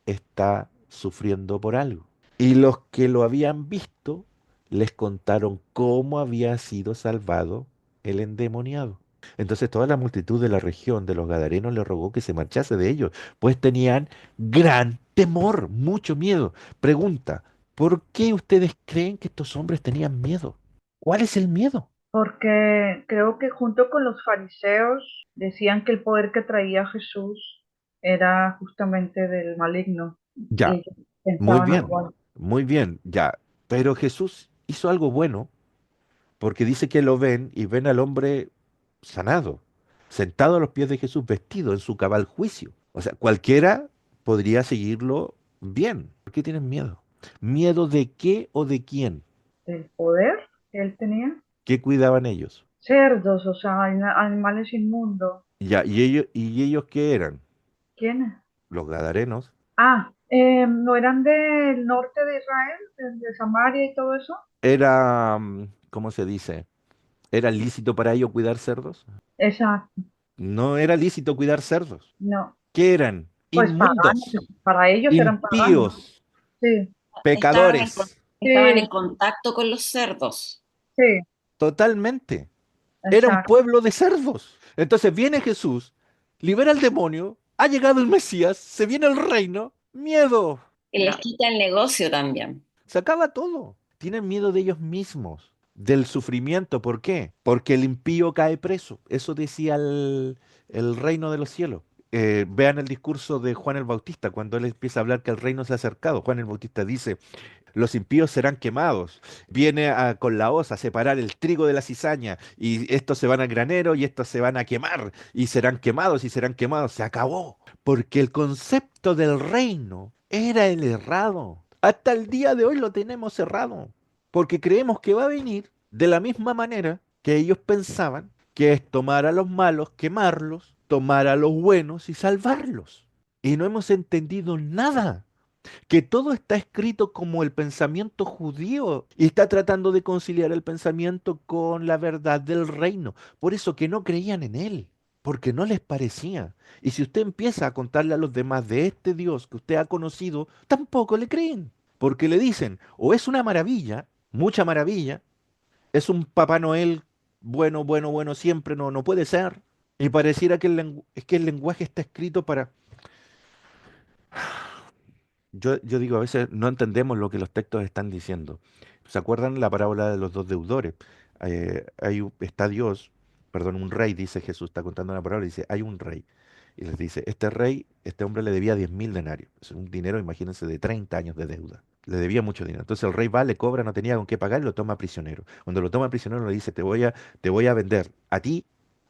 Speaker 1: está sufriendo por algo. Y los que lo habían visto les contaron cómo había sido salvado el endemoniado. Entonces toda la multitud de la región de los Gadarenos le rogó que se marchase de ellos, pues tenían gran temor, mucho miedo. Pregunta, ¿por qué ustedes creen que estos hombres tenían miedo? ¿Cuál es el miedo?
Speaker 2: Porque creo que junto con los fariseos decían que el poder que traía Jesús era justamente del maligno y
Speaker 1: Ya,
Speaker 2: ellos pensaban igual.
Speaker 1: muy bien, ya. Pero Jesús hizo algo bueno porque dice que lo ven y ven al hombre sanado, sentado a los pies de Jesús, vestido en su cabal juicio. O sea, cualquiera podría seguirlo bien. ¿Por qué tienen miedo? ¿Miedo de qué o de quién?
Speaker 2: El poder que él tenía.
Speaker 1: ¿Qué cuidaban ellos?
Speaker 2: Cerdos, o sea, animales inmundos.
Speaker 1: Ya, y ellos qué eran?
Speaker 2: ¿Quiénes?
Speaker 1: Los gadarenos.
Speaker 2: Ah, ¿no eran del norte de Israel, de Samaria y todo eso?
Speaker 1: Era, ¿cómo se dice? ¿Era lícito para ellos cuidar cerdos?
Speaker 2: Exacto,
Speaker 1: No era lícito cuidar cerdos.
Speaker 2: no.
Speaker 1: ¿Qué eran?
Speaker 2: Pues paganos,
Speaker 1: Inmundos,
Speaker 2: para ellos eran paganos.
Speaker 1: impíos,
Speaker 2: Sí,
Speaker 3: Estaban en,
Speaker 1: pecadores.
Speaker 3: estaban en
Speaker 2: sí,
Speaker 3: contacto con los cerdos.
Speaker 2: sí,
Speaker 1: Totalmente. Era un
Speaker 2: exacto.
Speaker 1: pueblo de cerdos. Entonces viene Jesús, libera al demonio, ha llegado el Mesías, se viene el reino, miedo.
Speaker 3: Y les quita el negocio también.
Speaker 1: Se acaba todo. Tienen miedo de ellos mismos, del sufrimiento. ¿Por qué? Porque el impío cae preso. Eso decía el reino de los cielos. Vean el discurso de Juan el Bautista cuando él empieza a hablar que el reino se ha acercado. Juan el Bautista dice, los impíos serán quemados. Viene con la hoz a separar el trigo de la cizaña y estos se van al granero y estos se van a quemar y serán quemados y serán quemados. Se acabó. Porque el concepto del reino era el errado. Hasta el día de hoy lo tenemos errado. Porque creemos que va a venir de la misma manera que ellos pensaban que es tomar a los malos, quemarlos, tomar a los buenos y salvarlos. Y no hemos entendido nada, que todo está escrito como el pensamiento judío y está tratando de conciliar el pensamiento con la verdad del reino. Por eso que no creían en él, porque no les parecía. Y si usted empieza a contarle a los demás de este Dios que usted ha conocido, tampoco le creen, porque le dicen, o es una maravilla, mucha maravilla, es un Papá Noel bueno, bueno, bueno siempre, no, no puede ser. Y pareciera que es que el lenguaje está escrito para... Yo digo, a veces no entendemos lo que los textos están diciendo. ¿Se acuerdan la parábola de los dos deudores? Está Dios, perdón, un rey, dice Jesús, está contando una parábola y dice, hay un rey. Y les dice, este rey, este hombre le debía 10.000 denarios. Es un dinero, imagínense, de 30 años de deuda. Le debía mucho dinero. Entonces el rey va, le cobra, no tenía con qué pagar y lo toma prisionero. Cuando lo toma prisionero le dice, te voy a vender a ti,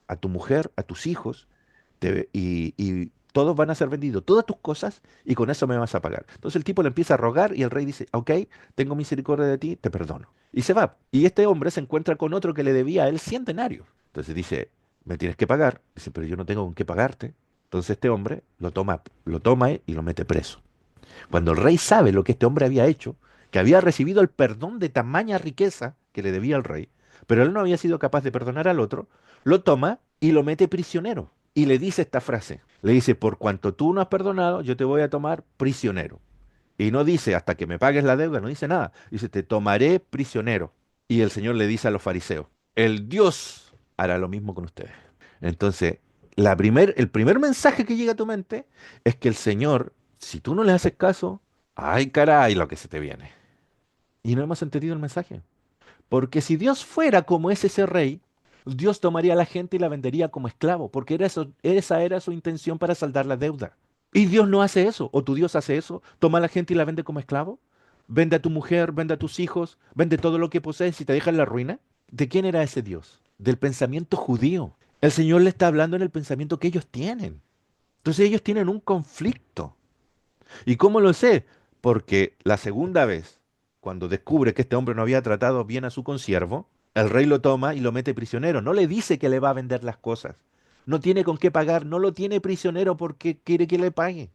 Speaker 1: a tu mujer, a tus hijos y todos van a ser vendidos, todas tus cosas, y con eso me vas a pagar. Entonces el tipo le empieza a rogar y el rey dice, ok, tengo misericordia de ti, te perdono. Y se va. Y este hombre se encuentra con otro que le debía a él 100 denarios. Entonces dice, me tienes que pagar. Dice, pero yo no tengo con qué pagarte. Entonces este hombre lo toma y lo mete preso. Cuando el rey sabe lo que este hombre había hecho, que había recibido el perdón de tamaña riqueza que le debía al rey, pero él no había sido capaz de perdonar al otro, lo toma y lo mete prisionero. Y le dice esta frase. Le dice, por cuanto tú no has perdonado, yo te voy a tomar prisionero. Y no dice, hasta que me pagues la deuda, no dice nada. Dice, te tomaré prisionero. Y el Señor le dice a los fariseos, el Dios hará lo mismo con ustedes. Entonces, el primer mensaje que llega a tu mente es que el Señor, si tú no le haces caso, ay caray lo que se te viene. Y no hemos entendido el mensaje. Porque si Dios fuera como es ese rey, Dios tomaría a la gente y la vendería como esclavo, porque esa era su intención para saldar la deuda. Y Dios no hace eso, o tu Dios hace eso, toma a la gente y la vende como esclavo, vende a tu mujer, vende a tus hijos, vende todo lo que posees y te deja en la ruina. ¿De quién era ese Dios? Del pensamiento judío. El Señor le está hablando en el pensamiento que ellos tienen. Entonces ellos tienen un conflicto. ¿Y cómo lo sé? Porque la segunda vez, cuando descubre que este hombre no había tratado bien a su consiervo, el rey lo toma y lo mete prisionero. No le dice que le va a vender las cosas. No tiene con qué pagar, no lo tiene prisionero porque quiere que le pague.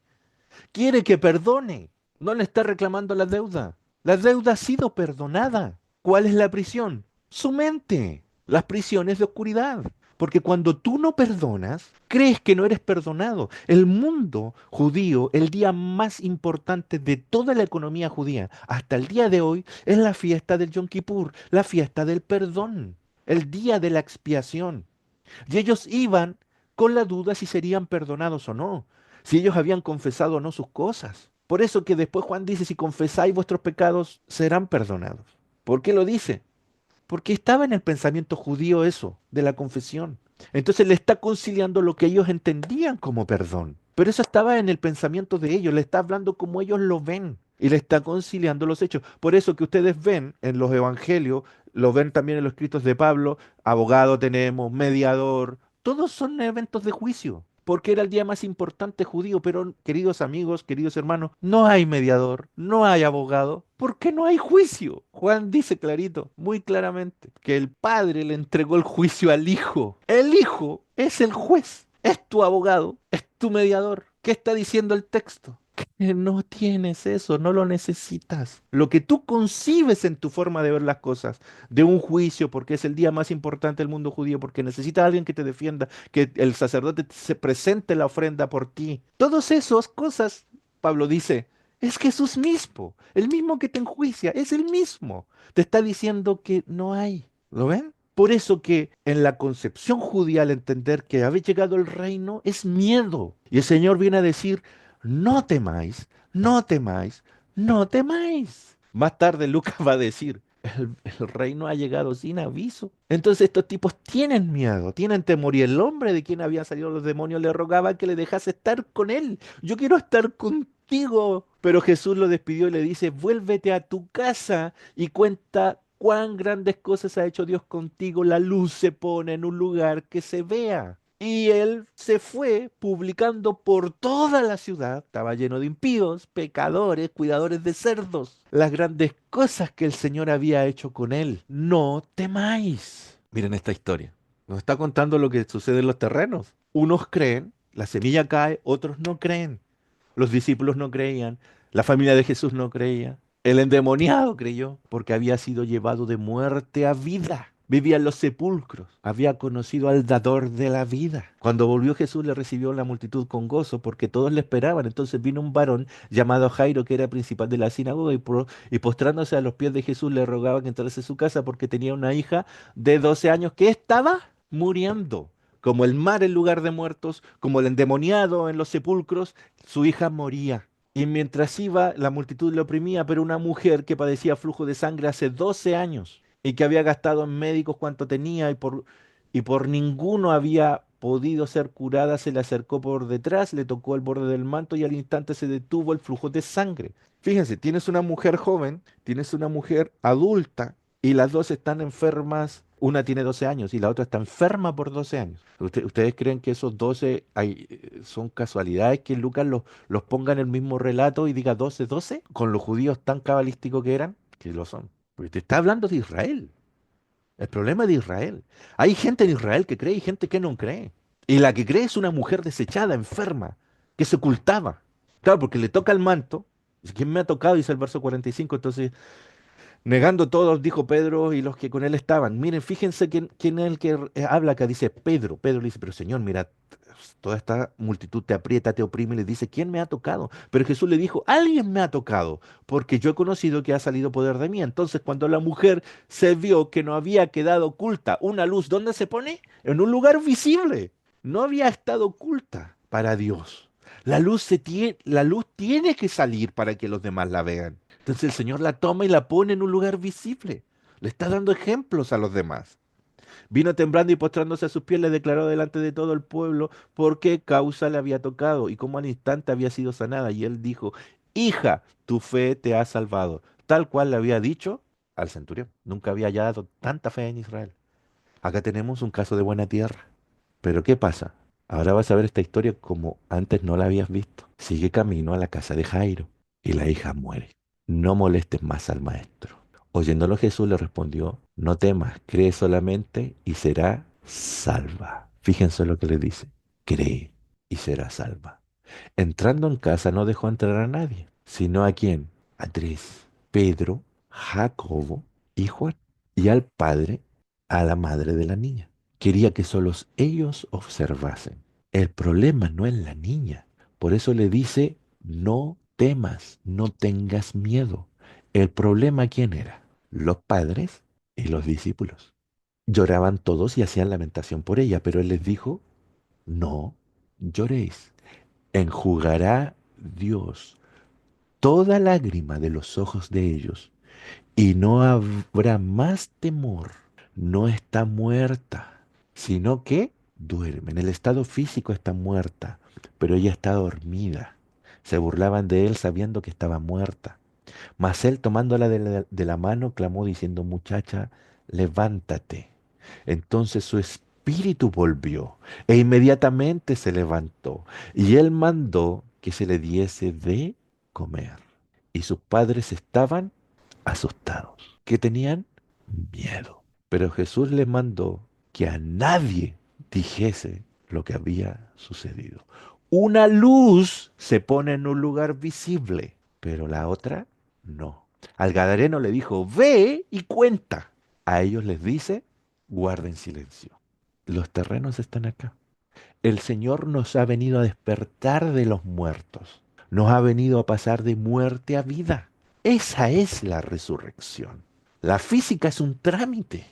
Speaker 1: Quiere que perdone. No le está reclamando la deuda. La deuda ha sido perdonada. ¿Cuál es la prisión? Su mente. Las prisiones de oscuridad. Porque cuando tú no perdonas, crees que no eres perdonado. El mundo judío, el día más importante de toda la economía judía, hasta el día de hoy, es la fiesta del Yom Kippur, la fiesta del perdón, el día de la expiación. Y ellos iban con la duda si serían perdonados o no, si ellos habían confesado o no sus cosas. Por eso que después Juan dice, si confesáis vuestros pecados, serán perdonados. ¿Por qué lo dice? Porque estaba en el pensamiento judío eso, de la confesión. Entonces le está conciliando lo que ellos entendían como perdón. Pero eso estaba en el pensamiento de ellos, le está hablando como ellos lo ven y le está conciliando los hechos. Por eso que ustedes ven en los evangelios, lo ven también en los escritos de Pablo, abogado tenemos, mediador, todos son eventos de juicio. Porque era el día más importante judío, pero queridos amigos, queridos hermanos, no hay mediador, no hay abogado, porque no hay juicio. Juan dice clarito, muy claramente, que el Padre le entregó el juicio al Hijo. El Hijo es el juez, es tu abogado, es tu mediador. ¿Qué está diciendo el texto? Que no tienes eso, no lo necesitas. Lo que tú concibes en tu forma de ver las cosas, de un juicio, porque es el día más importante del mundo judío, porque necesitas a alguien que te defienda, que el sacerdote se presente la ofrenda por ti. Todas esas cosas, Pablo dice, es Jesús mismo, el mismo que te enjuicia, es el mismo. Te está diciendo que no hay. ¿Lo ven? Por eso que en la concepción judía al entender que había llegado el reino es miedo. Y el Señor viene a decir, no temáis, no temáis, no temáis. Más tarde Lucas va a decir, el reino ha llegado sin aviso. Entonces estos tipos tienen miedo, tienen temor. Y el hombre de quien habían salido los demonios le rogaba que le dejase estar con él. Yo quiero estar contigo. Pero Jesús lo despidió y le dice, vuélvete a tu casa y cuenta cuán grandes cosas ha hecho Dios contigo. La luz se pone en un lugar que se vea. Y él se fue publicando por toda la ciudad, estaba lleno de impíos, pecadores, cuidadores de cerdos, las grandes cosas que el Señor había hecho con él. No temáis. Miren esta historia. Nos está contando lo que sucede en los terrenos. Unos creen, la semilla cae, otros no creen. Los discípulos no creían, la familia de Jesús no creía, el endemoniado creyó porque había sido llevado de muerte a vida. Vivía en los sepulcros, había conocido al dador de la vida. Cuando volvió Jesús le recibió la multitud con gozo porque todos le esperaban. Entonces vino un varón llamado Jairo que era principal de la sinagoga y postrándose a los pies de Jesús le rogaba que entrase a su casa porque tenía una hija de 12 años que estaba muriendo. Como el mar en lugar de muertos, como el endemoniado en los sepulcros, su hija moría. Y mientras iba, la multitud le oprimía, pero una mujer que padecía flujo de sangre hace 12 años y que había gastado en médicos cuanto tenía y por ninguno había podido ser curada, se le acercó por detrás, le tocó el borde del manto y al instante se detuvo el flujo de sangre. Fíjense, tienes una mujer joven, tienes una mujer adulta y las dos están enfermas. Una tiene 12 años y la otra está enferma por 12 años. ¿Ustedes creen que esos 12 son casualidades que Lucas los ponga en el mismo relato y diga 12, 12? Con los judíos tan cabalísticos que eran, que lo son. Porque te está hablando de Israel. El problema es de Israel. Hay gente en Israel que cree y gente que no cree. Y la que cree es una mujer desechada, enferma, que se ocultaba. Claro, porque le toca el manto. Dice, ¿quién me ha tocado? Dice el verso 45. Entonces negando todos, dijo Pedro y los que con él estaban. Miren, fíjense quién es el que habla acá. Dice Pedro. Pedro le dice, pero Señor, mira, toda esta multitud te aprieta, te oprime. Y le dice, ¿quién me ha tocado? Pero Jesús le dijo, alguien me ha tocado, porque yo he conocido que ha salido poder de mí. Entonces, cuando la mujer se vio que no había quedado oculta una luz, ¿dónde se pone? En un lugar visible. No había estado oculta para Dios. La luz tiene que salir para que los demás la vean. Entonces el Señor la toma y la pone en un lugar visible. Le está dando ejemplos a los demás. Vino temblando y postrándose a sus pies, le declaró delante de todo el pueblo por qué causa le había tocado y cómo al instante había sido sanada. Y él dijo, hija, tu fe te ha salvado. Tal cual le había dicho al centurión. Nunca había hallado tanta fe en Israel. Acá tenemos un caso de buena tierra. Pero ¿qué pasa? Ahora vas a ver esta historia como antes no la habías visto. Sigue camino a la casa de Jairo y la hija muere. No molestes más al maestro. Oyéndolo Jesús le respondió, no temas, cree solamente y será salva. Fíjense lo que le dice, cree y será salva. Entrando en casa no dejó entrar a nadie, sino a quién, a tres, Pedro, Jacobo y Juan, y al padre, a la madre de la niña. Quería que solos ellos observasen. El problema no es la niña. Por eso le dice, no temas, no tengas miedo. El problema, ¿quién era? Los padres y los discípulos. Lloraban todos y hacían lamentación por ella, pero él les dijo, no lloréis. Enjugará Dios toda lágrima de los ojos de ellos y no habrá más temor. No está muerta, sino que duerme. En el estado físico está muerta, pero ella está dormida. Se burlaban de él sabiendo que estaba muerta. Mas él tomándola de la mano clamó diciendo, muchacha, levántate. Entonces su espíritu volvió e inmediatamente se levantó y él mandó que se le diese de comer. Y sus padres estaban asustados, que tenían miedo. Pero Jesús les mandó que a nadie dijese lo que había sucedido. Una luz se pone en un lugar visible, pero la otra no. Al gadareno le dijo, ve y cuenta. A ellos les dice, guarden silencio. Los terrenos están acá. El Señor nos ha venido a despertar de los muertos. Nos ha venido a pasar de muerte a vida. Esa es la resurrección. La física es un trámite.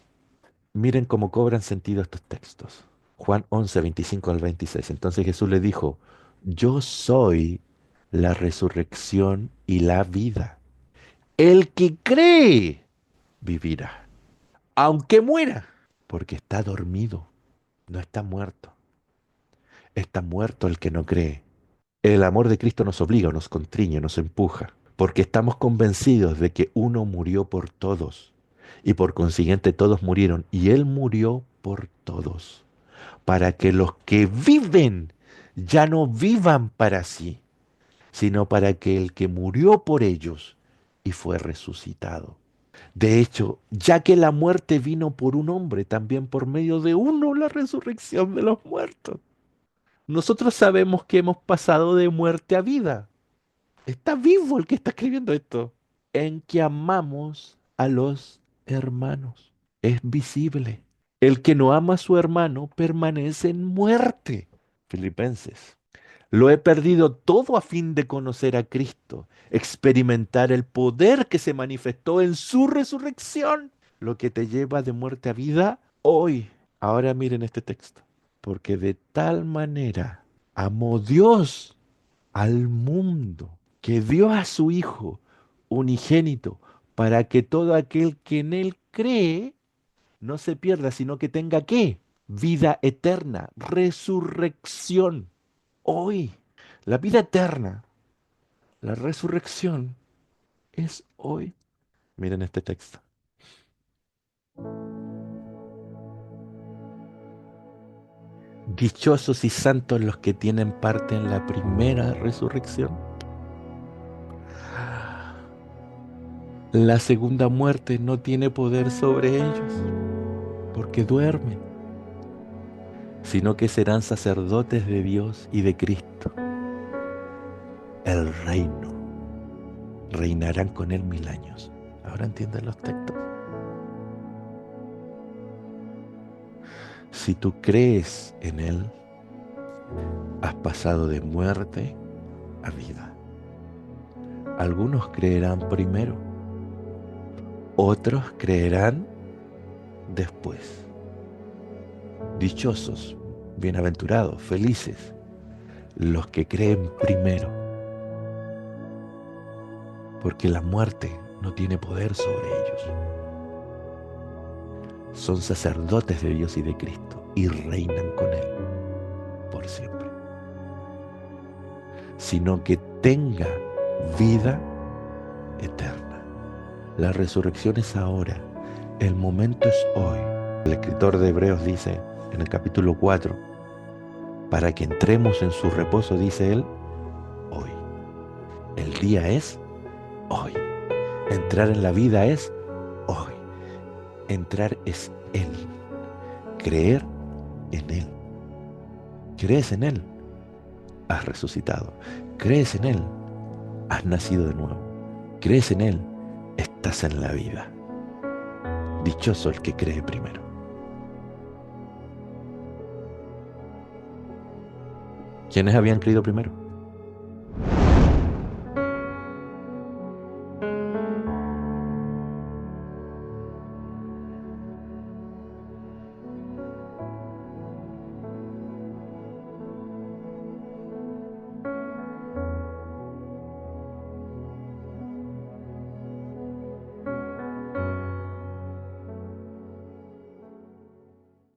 Speaker 1: Miren cómo cobran sentido estos textos. Juan 11, 25 al 26. Entonces Jesús le dijo, yo soy la resurrección y la vida. El que cree vivirá, aunque muera, porque está dormido, no está muerto. Está muerto el que no cree. El amor de Cristo nos obliga, nos constriñe, nos empuja, porque estamos convencidos de que uno murió por todos y por consiguiente todos murieron y Él murió por todos, para que los que viven ya no vivan para sí, sino para que el que murió por ellos y fue resucitado. De hecho, ya que la muerte vino por un hombre, también por medio de uno la resurrección de los muertos. Nosotros sabemos que hemos pasado de muerte a vida. Está vivo el que está escribiendo esto. En que amamos a los hermanos. Es visible. El que no ama a su hermano permanece en muerte. Filipenses. Lo he perdido todo a fin de conocer a Cristo, experimentar el poder que se manifestó en su resurrección, lo que te lleva de muerte a vida hoy. Ahora miren este texto. Porque de tal manera amó Dios al mundo, que dio a su Hijo unigénito, para que todo aquel que en Él cree no se pierda, sino que tenga ¿qué? Vida eterna, resurrección. Hoy, la vida eterna, la resurrección es hoy. Miren este texto. Dichosos y santos los que tienen parte en la primera resurrección. La segunda muerte no tiene poder sobre ellos, porque duermen, sino que serán sacerdotes de Dios y de Cristo. El reino. Reinarán con él 1000 años. ¿Ahora entienden los textos? Si tú crees en él, has pasado de muerte a vida. Algunos creerán primero, otros creerán después. Dichosos, bienaventurados, felices, los que creen primero, porque la muerte no tiene poder sobre ellos. Son sacerdotes de Dios y de Cristo y reinan con él por siempre. Sino que tenga vida eterna. La resurrección es ahora, el momento es hoy. El escritor de Hebreos dice en el capítulo 4, para que entremos en su reposo, dice él, hoy. El día es hoy. Entrar en la vida es hoy. Entrar es Él. Creer en Él. ¿Crees en Él? Has resucitado. ¿Crees en Él? Has nacido de nuevo. ¿Crees en Él? Estás en la vida. Dichoso el que cree primero. ¿Quiénes habían creído primero?